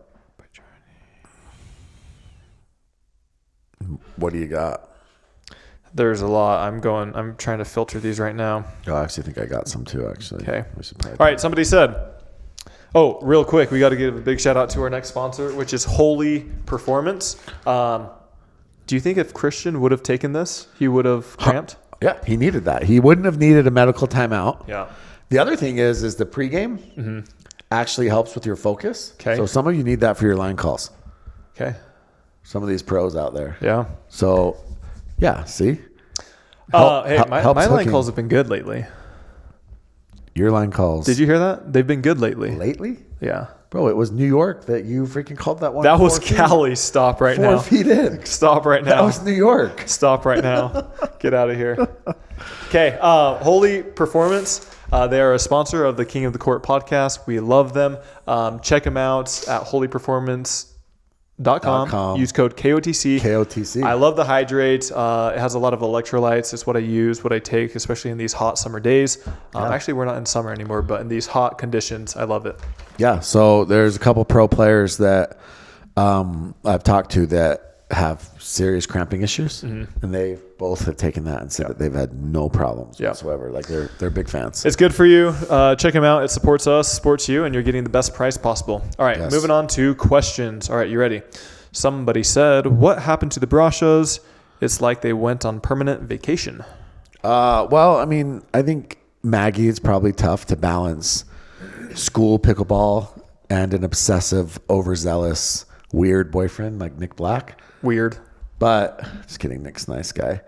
What do you got? There's a lot. I'm trying to filter these right now. Oh, I actually think I got some too, actually. Okay. All right, somebody said, real quick, we got to give a big shout out to our next sponsor, which is Holy Performance. Do you think if Christian would have taken this, he would have cramped? Yeah, he needed that. He wouldn't have needed a medical timeout. Yeah. The other thing is the pregame actually helps with your focus. Okay. So some of you need that for your line calls. Okay. Some of these pros out there. Yeah. So, yeah, see? My line calls have been good lately. Your line calls. Did you hear that? They've been good lately. Lately? Yeah. Bro, it was New York that you freaking called that one. That was Cali. Stop right now. 4 feet in. Stop right now. That was New York. Stop right now. Get out of here. Okay. Holy Performance. They are a sponsor of the King of the Court podcast. We love them. Check them out at holyperformance.com. Use code KOTC. KOTC. I love the hydrate. It has a lot of electrolytes. It's what I use, what I take, especially in these hot summer days. Actually, we're not in summer anymore, but in these hot conditions, I love it. Yeah. So there's a couple pro players that I've talked to that have serious cramping issues, and they both have taken that and said that they've had no problems whatsoever. Like they're big fans. It's good for you. Check them out. It supports us, supports you, and you're getting the best price possible. All right, moving on to questions. All right, you ready? Somebody said, what happened to the Brashas? It's like they went on permanent vacation. Well, I mean, I think Maggie, it's probably tough to balance school pickleball and an obsessive, overzealous, weird boyfriend like Nick Black. Weird. But just kidding, Nick's a nice guy.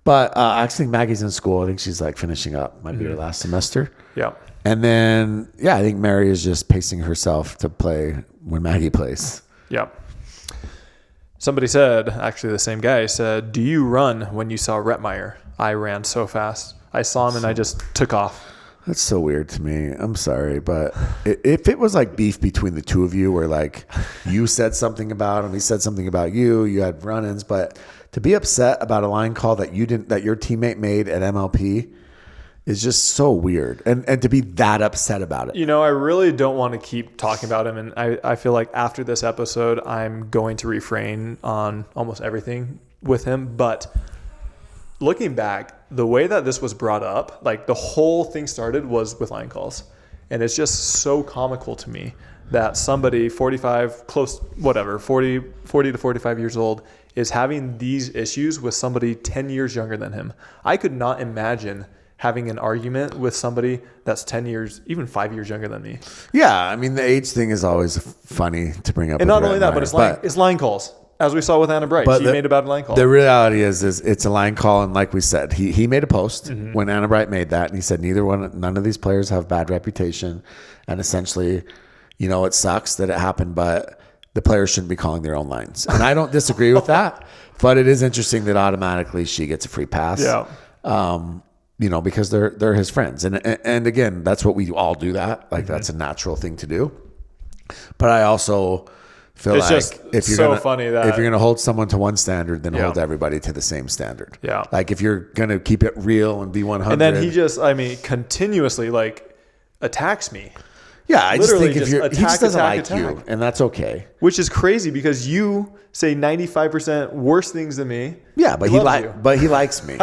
But I actually think Maggie's in school. I think she's like finishing up. Might be her last semester. Yeah. And then, I think Mary is just pacing herself to play when Maggie plays. Yeah. Somebody said, actually the same guy said, do you run when you saw Rettmeyer? I ran so fast. I saw him and I just took off. That's so weird to me. I'm sorry, but if it was like beef between the two of you, where like you said something about him, he said something about you, you had run-ins, but to be upset about a line call that your teammate made at MLP is just so weird, and to be that upset about it. You know, I really don't want to keep talking about him, and I feel like after this episode, I'm going to refrain on almost everything with him, but looking back, the way that this was brought up, like the whole thing started was with line calls. And it's just so comical to me that somebody 40 to 45 years old is having these issues with somebody 10 years younger than him. I could not imagine having an argument with somebody that's 10 years, even 5 years younger than me. Yeah, I mean, the age thing is always funny to bring up. And not only that, but it's line calls. As we saw with Anna Bright, she made a bad line call. The reality is it's a line call, and like we said, he made a post when Anna Bright made that, and he said none of these players have bad reputation, and essentially, it sucks that it happened, but the players shouldn't be calling their own lines. And I don't disagree with that, but it is interesting that automatically she gets a free pass. Yeah. Because they're his friends, and again, that's what we all do. That that's a natural thing to do. But I also feel it's like just if you're so gonna, funny that if you're gonna hold someone to one standard, then hold everybody to the same standard. Yeah. Like if you're gonna keep it real and be 100, and then he just continuously attacks me. Yeah, I just Literally think if he just doesn't like attack. you, and that's okay. Which is crazy because you say 95% worse things than me. Yeah, but he likes me.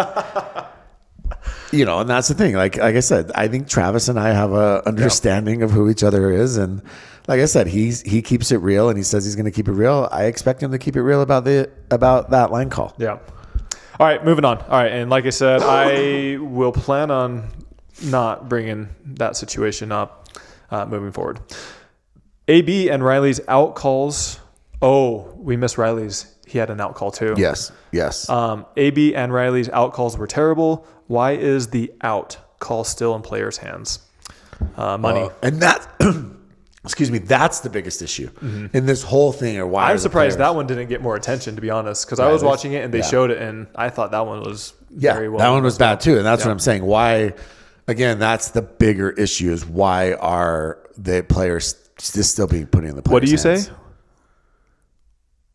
And that's the thing. Like I said, I think Travis and I have a understanding of who each other is, and like I said, he keeps it real, and he says he's going to keep it real. I expect him to keep it real about that line call. Yeah. All right, moving on. All right, and like I said, I will plan on not bringing that situation up moving forward. AB and Riley's out calls. Oh, we missed Riley's. He had an out call too. Yes. AB and Riley's out calls were terrible. Why is the out call still in players' hands? Money. And that, excuse me, that's the biggest issue in this whole thing. Or why I'm surprised that one didn't get more attention, to be honest, because I was watching it and they showed it, and I thought that one was very well. That one was bad too, and that's what I'm saying. Why? Again, that's the bigger issue: is why are the players still being put in the players' What do you hands? say?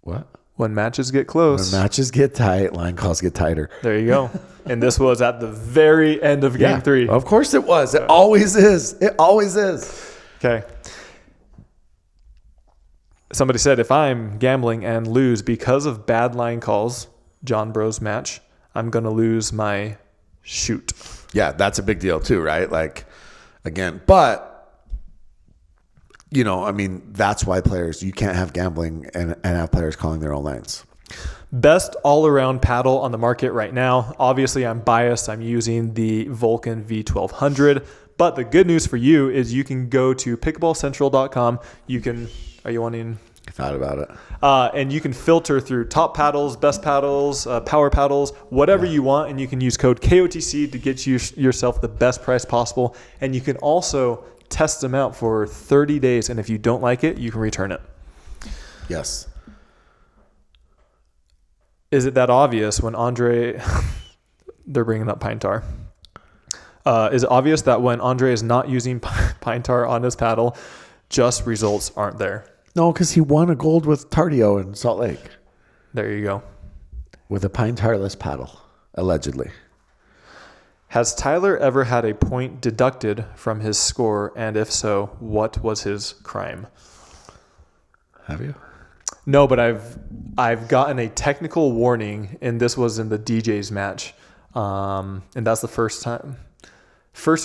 What? When matches get close. When matches get tight, line calls get tighter. There you go. And this was at the very end of Game 3. Of course it was. It always is. It always is. Okay. Somebody said, if I'm gambling and lose because of bad line calls, John Bros match, I'm going to lose my shoot. Yeah, that's a big deal too, right? Like, again, but... that's why you can't have gambling and have players calling their own lines. Best all-around paddle on the market right now. Obviously, I'm biased. I'm using the Vulcan V1200. But the good news for you is you can go to pickleballcentral.com. Are you wanting... I thought about it. And you can filter through top paddles, best paddles, power paddles, whatever you want. And you can use code KOTC to get yourself the best price possible. And you can also... test them out for 30 days, and if you don't like it, you can return it. Yes. Is it that obvious when Andre... They're bringing up pine tar. Is it obvious that when Andre is not using pine tar on his paddle, just results aren't there? No, because he won a gold with Tardio in Salt Lake. There you go. With a pine tarless paddle, allegedly. Has Tyler ever had a point deducted from his score? And if so, what was his crime? Have you? No, but I've gotten a technical warning, and this was in the DJ's match. And that's the first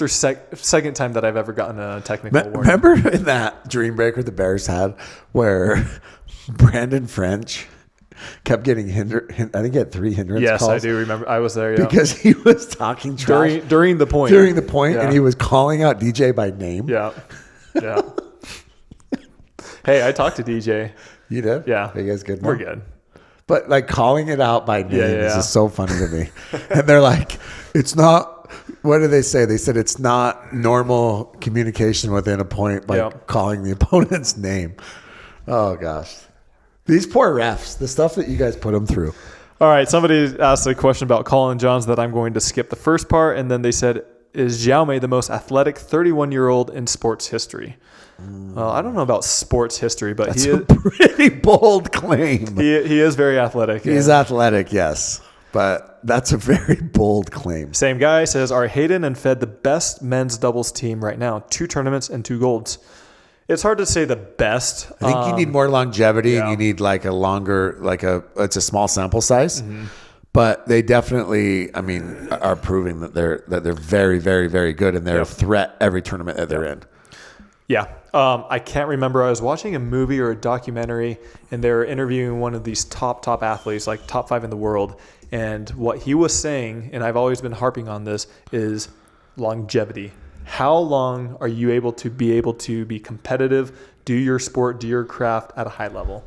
or second time that I've ever gotten a technical warning. Remember in that Dream Breaker the Bears had where Brandon French kept getting hindered. I think he had 3 hindrance calls. Yes, I do remember. I was there, yeah. Because he was talking trash. During the point. Yeah. And he was calling out DJ by name. Yeah. Yeah. Hey, I talked to DJ. You did? Yeah. Are you guys good now? We're good. But calling it out by name is Yeah. just so funny to me. And they're like, it's not, what did they say? They said it's not normal communication within a point by calling the opponent's name. Oh, gosh. These poor refs, the stuff that you guys put them through. All right. Somebody asked a question about Colin Johns that I'm going to skip the first part. And then they said, is Jaume the most athletic 31-year-old in sports history? Well, I don't know about sports history, but That's a pretty bold claim. He is very athletic. He's athletic, yes. But that's a very bold claim. Same guy says, are Hayden and Fed the best men's doubles team right now? 2 tournaments and 2 golds. It's hard to say the best. I think you need more longevity and you need a longer, it's a small sample size. Mm-hmm. But they definitely, are proving that they're very, very, very good and they're a threat every tournament that they're in. Yeah. I can't remember. I was watching a movie or a documentary and they were interviewing one of these top athletes, like top 5 in the world. And what he was saying, and I've always been harping on this, is longevity. How long are you able to be competitive, do your sport, do your craft at a high level?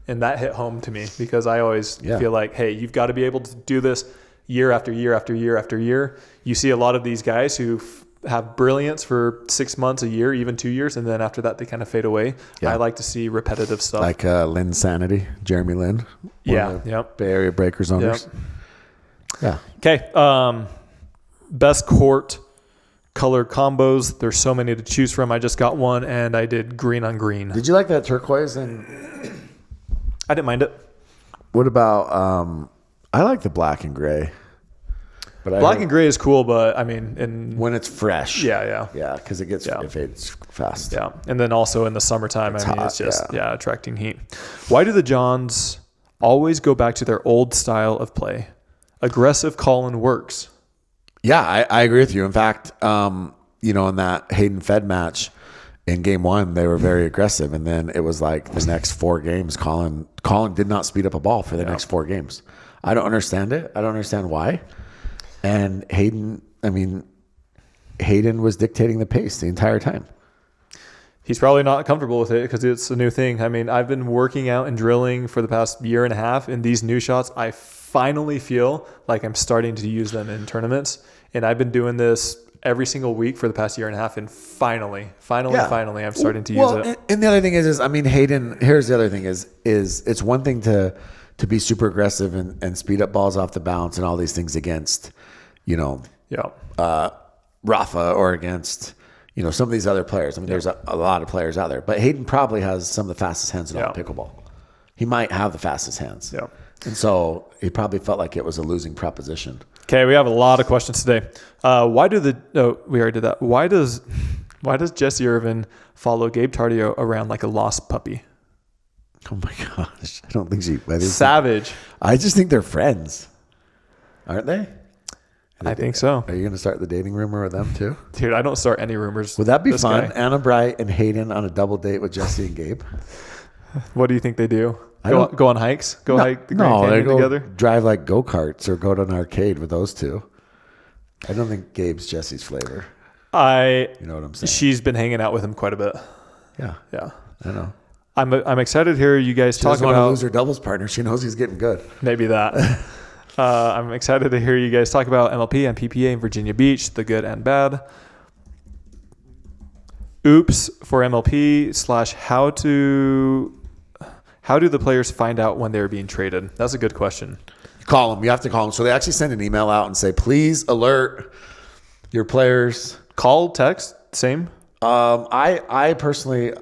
And that hit home to me because I always feel like, hey, you've got to be able to do this year after year after year after year. You see a lot of these guys who have brilliance for 6 months, a year, even 2 years, and then after that they kind of fade away. Yeah. I like to see repetitive stuff. Like Lynn Sanity, Jeremy Lin. Yep. Bay Area Breakers owners. Yep. Yeah. Okay. Best court color combos. There's so many to choose from. I just got one and I did green on green. Did you like that turquoise? And I didn't mind it. What about I like the black and gray. But black and gray is cool, but I mean, when it's fresh. Yeah, because it fades fast. Yeah, and then also in the summertime, It's it's just hot, attracting heat. Why do the Johns always go back to their old style of play? Aggressive call-in works. Yeah, I agree with you. In fact, in that Hayden Fed match in game 1, they were very aggressive. And then it was like the next 4 games, Colin did not speed up a ball for the next 4 games. I don't understand it. I don't understand why. And Hayden was dictating the pace the entire time. He's probably not comfortable with it because it's a new thing. I mean, I've been working out and drilling for the past year and a half, and these new shots, I finally feel like I'm starting to use them in tournaments. And I've been doing this every single week for the past year and a half, and finally, I'm starting to use it. And the other thing is Hayden. Here's the other thing is it's one thing to be super aggressive and speed up balls off the bounce and all these things against, Rafa or against, some of these other players. I mean, there's a lot of players out there, but Hayden probably has some of the fastest hands in all pickleball. He might have the fastest hands. Yeah. And so he probably felt like it was a losing proposition. Okay, we have a lot of questions today. We already did that. Why does Jesse Irvin follow Gabe Tardio around like a lost puppy? Oh my gosh. I don't think Savage. I just think they're friends. Aren't they? I think so. Are you going to start the dating rumor with them too? Dude, I don't start any rumors. Would that be fun? Anna Bright and Hayden on a double date with Jesse and Gabe? What do you think they do? Go on hikes? Hike the Grand Canyon together? Drive like go-karts or go to an arcade with those two. I don't think Gabe's Jesse's flavor. You know what I'm saying? She's been hanging out with him quite a bit. Yeah. I know. I'm excited to hear you guys talk about. She doesn't want to lose her doubles partner. She knows he's getting good. Maybe that. I'm excited to hear you guys talk about MLP and PPA in Virginia Beach, the good and bad. Oops for MLP / how do the players find out when they're being traded? That's a good question. Call them. You have to call them. So they actually send an email out and say, please alert your players. Call, text, same? I personally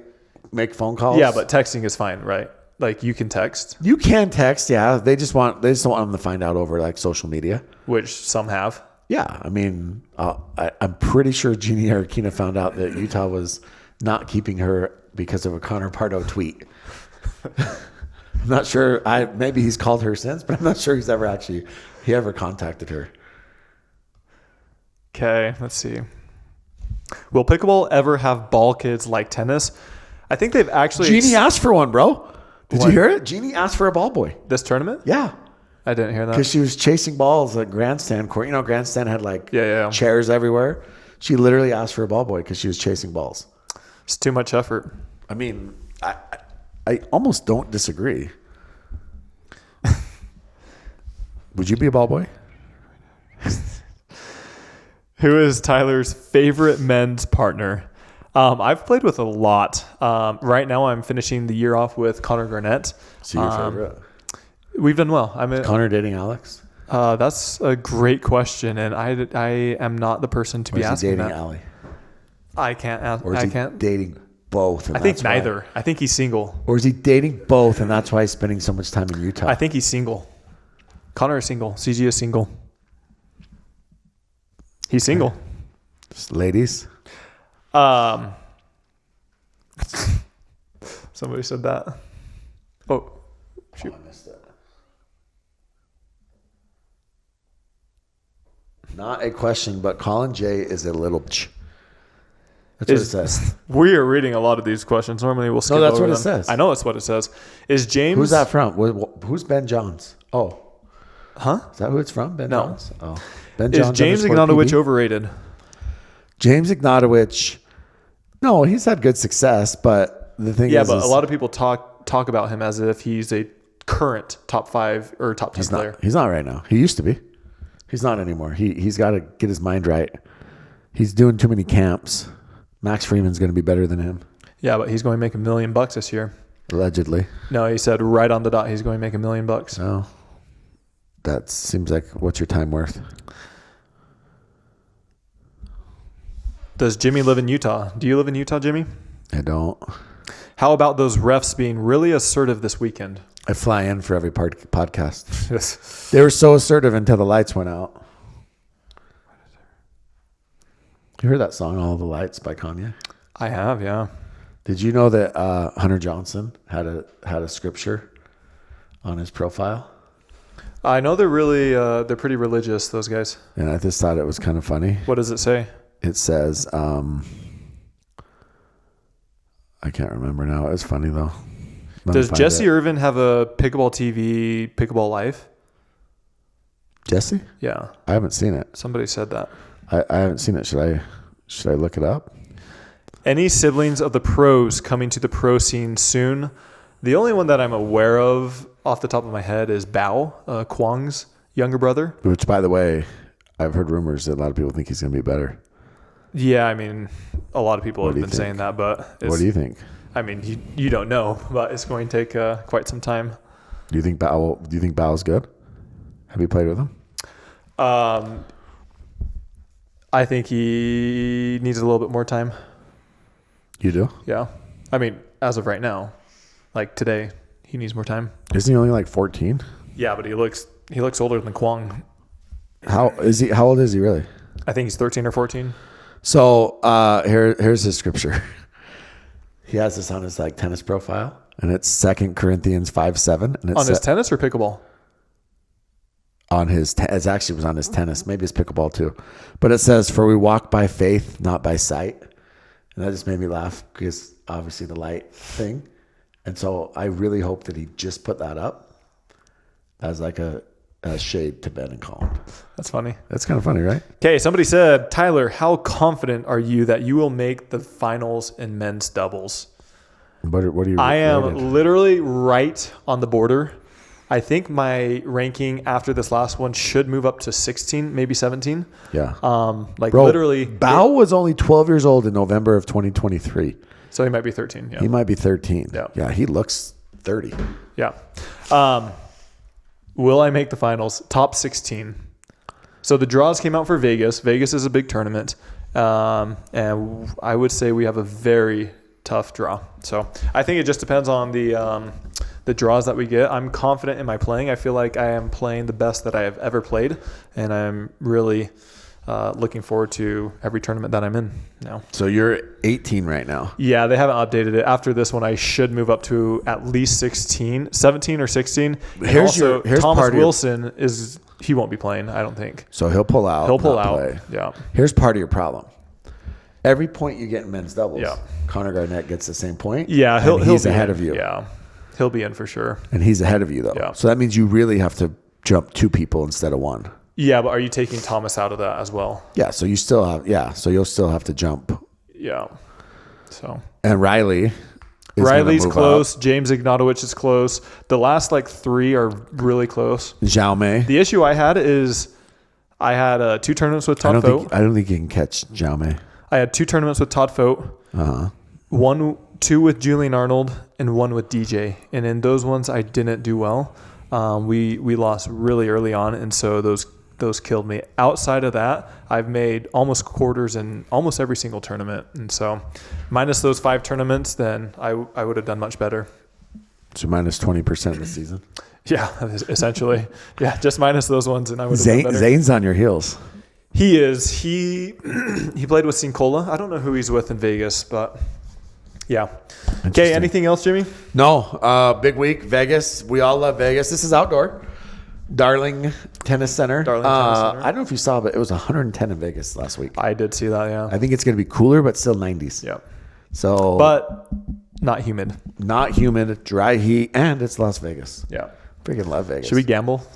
make phone calls. Yeah, but texting is fine, right? Like you can text. You can text, yeah. They just don't want them to find out over like social media. Which some have. Yeah. I mean, I'm pretty sure Jeannie Arakina found out that Utah was not keeping her because of a Connor Pardo tweet. I'm not sure. Maybe he's called her since, but I'm not sure he ever contacted her. Okay, let's see. Will pickleball ever have ball kids like tennis? I think they've actually. Jeannie asked for one, bro. Did you hear it? Jeannie asked for a ball boy. This tournament? Yeah. I didn't hear that. Because she was chasing balls at grandstand court. Grandstand had like chairs everywhere. She literally asked for a ball boy because she was chasing balls. It's too much effort. I mean, I almost don't disagree. Would you be a ball boy? Who is Tyler's favorite men's partner? I've played with a lot. Right now, I'm finishing the year off with Connor Garnett. So your favorite? We've done well. Is Connor dating Alex? That's a great question, and I am not the person to be asking that. Or is he dating Allie? I can't ask. Or is he dating both? I think neither. I think he's single. Or is he dating both, and that's why he's spending so much time in Utah? I think he's single. Connor is single. CG is single. He's single. Just ladies. Somebody said that. Oh, shoot. I missed it. Not a question, but Colin J is a little bitch. That's what it says. We are reading a lot of these questions. Normally we'll skip over them. No, that's what it says. I know that's what it says. Is James... Who's that from? Who's Ben Johns? Oh. Huh? Is that who it's from? Ben No. Johns? Oh. Ben Johns. Is James Ignatowicz overrated? James Ignatowicz, no, he's had good success, but the thing is, but a lot of people talk about him as if he's a current top 5 or top 10 player. He's not right now. He used to be. He's not anymore. He's got to get his mind right. He's doing too many camps. Max Freeman's going to be better than him. Yeah, but he's going to make $1 million this year. Allegedly. No, he said right on the dot he's going to make $1 million. Oh, that seems like, what's your time worth? Does Jimmy live in Utah? Do you live in Utah, Jimmy? I don't. How about those refs being really assertive this weekend? I fly in for every podcast. Yes. They were so assertive until the lights went out. You heard that song, All the Lights by Kanye? I have, yeah. Did you know that Hunter Johnson had a scripture on his profile? I know they're really they're pretty religious, those guys. And I just thought it was kind of funny. What does it say? It says, I can't remember now. It was funny though. Does Jesse Irvin have a Pickleball TV, Pickleball Live? Jesse? Yeah. I haven't seen it. Somebody said that. I haven't seen it. Should I look it up? Any siblings of the pros coming to the pro scene soon? The only one that I'm aware of off the top of my head is Bao, Kwang's younger brother. Which, by the way, I've heard rumors that a lot of people think he's going to be better. Yeah, I mean, a lot of people have been saying that, but what do you think? I mean, you don't know, but it's going to take quite some time. Do you think Bao's good? Have you played with him? I think he needs a little bit more time. You do? Yeah. I mean, as of right now, like today, he needs more time. Isn't he only like 14? Yeah, but he looks older than Kwang. How old is he really? I think he's 13 or 14. So here's his scripture. He has this on his like tennis profile, and it's 2 Corinthians 5:7. And it's on his tennis or pickleball? On his it actually was on his tennis, maybe his pickleball too. But it says, "For we walk by faith, not by sight." And that just made me laugh because obviously the light thing. And so I really hope that he just put that up as like a shade to Ben and Colin. That's funny. That's kind of funny, right? Okay, somebody said, Tyler, how confident are you that you will make the finals in men's doubles? What are you? I am literally right on the border. I think my ranking after this last one should move up to 16, maybe 17. Yeah. Bro, literally. Bao was only 12 years old in November of 2023. So he might be 13. Yeah. He might be 13. Yeah. Yeah. He looks 30. Yeah. Will I make the finals? Top 16. So the draws came out for Vegas. Vegas is a big tournament. And I would say we have a very tough draw. So I think it just depends on the draws that we get. I'm confident in my playing. I feel like I am playing the best that I have ever played. And I'm really looking forward to every tournament that I'm in now. So you're 18 right now. Yeah, they haven't updated it. After this one, I should move up to at least 17 or 16. Here's Thomas Wilson he won't be playing, I don't think. So he'll pull out. He'll pull out. Play. Yeah. Here's part of your problem. Every point you get in men's doubles, yeah. Connor Garnett gets the same point. Yeah, he's ahead of you. Yeah, he'll be in for sure. And he's ahead of you though. Yeah. So that means you really have to jump 2 people instead of 1. Yeah, but are you taking Thomas out of that as well? Yeah. So you still have. Yeah. So you'll still have to jump. Yeah. So. And Riley's close. Up. James Ignatowicz is close. The last 3 are really close. Zhao Mei. The issue I had is I had 2 tournaments with Todd Fote. I don't think you can catch Zhao Mei. I had 2 tournaments with Todd Fote. Uh-huh. 2 with Julian Arnold and 1 with DJ. And in those ones, I didn't do well. We lost really early on, and so those killed me. Outside of that, I've made almost quarters in almost every single tournament. And so minus those 5 tournaments, then I would have done much better. So minus 20% of the season? Yeah, essentially. Yeah, just minus those ones, and I would have done better. Zane's on your heels. He is. He played with Sincola. I don't know who he's with in Vegas, but yeah. Okay, anything else, Jimmy? No. Big week, Vegas. We all love Vegas. This is outdoor. Darling Tennis Center. I don't know if you saw, but it was 110 in Vegas last week. I did see that, yeah. I think it's going to be cooler, but still 90s. Yeah. So, but not humid. Not humid, dry heat, and it's Las Vegas. Yeah. Freaking love Vegas. Should we gamble?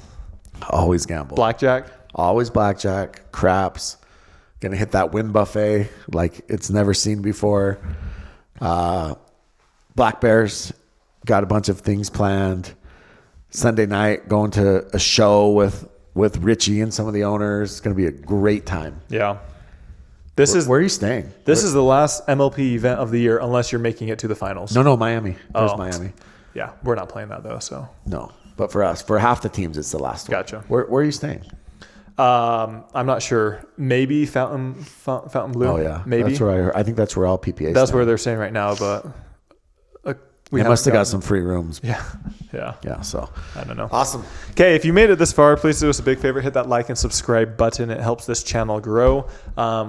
Always gamble. Blackjack? Always blackjack, craps, Gonna hit that wind buffet like it's never seen before. Black Bears got a bunch of things planned. Sunday night going to a show with Richie and some of the owners. It's gonna be a great time. Yeah. Where are you staying? This is the last MLP event of the year, unless you're making it to the finals. No, Miami. There's Miami. Yeah, we're not playing that though. So no, but for us, for half the teams, it's the last one. Gotcha. Where are you staying? I'm not sure. Maybe Fountain Blue. Oh yeah, maybe. That's where I heard. I think that's where all PPA. That's where they're staying right now, but we must have got some free rooms. Yeah. So I don't know. Awesome. Okay, if you made it this far, please do us a big favor. Hit that like and subscribe button. It helps this channel grow,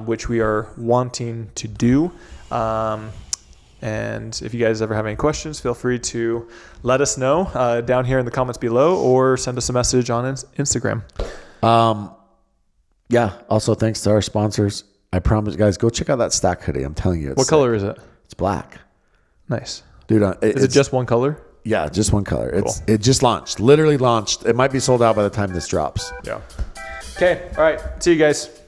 which we are wanting to do. And if you guys ever have any questions, feel free to let us know down here in the comments below, or send us a message on Instagram. Yeah. Also, thanks to our sponsors. I promise, guys, go check out that stack hoodie. I'm telling you, What color is it? It's black. Nice. Dude, is it just one color? Yeah, just one color. Cool. It just launched. Literally launched. It might be sold out by the time this drops. Yeah. Okay. All right. See you guys.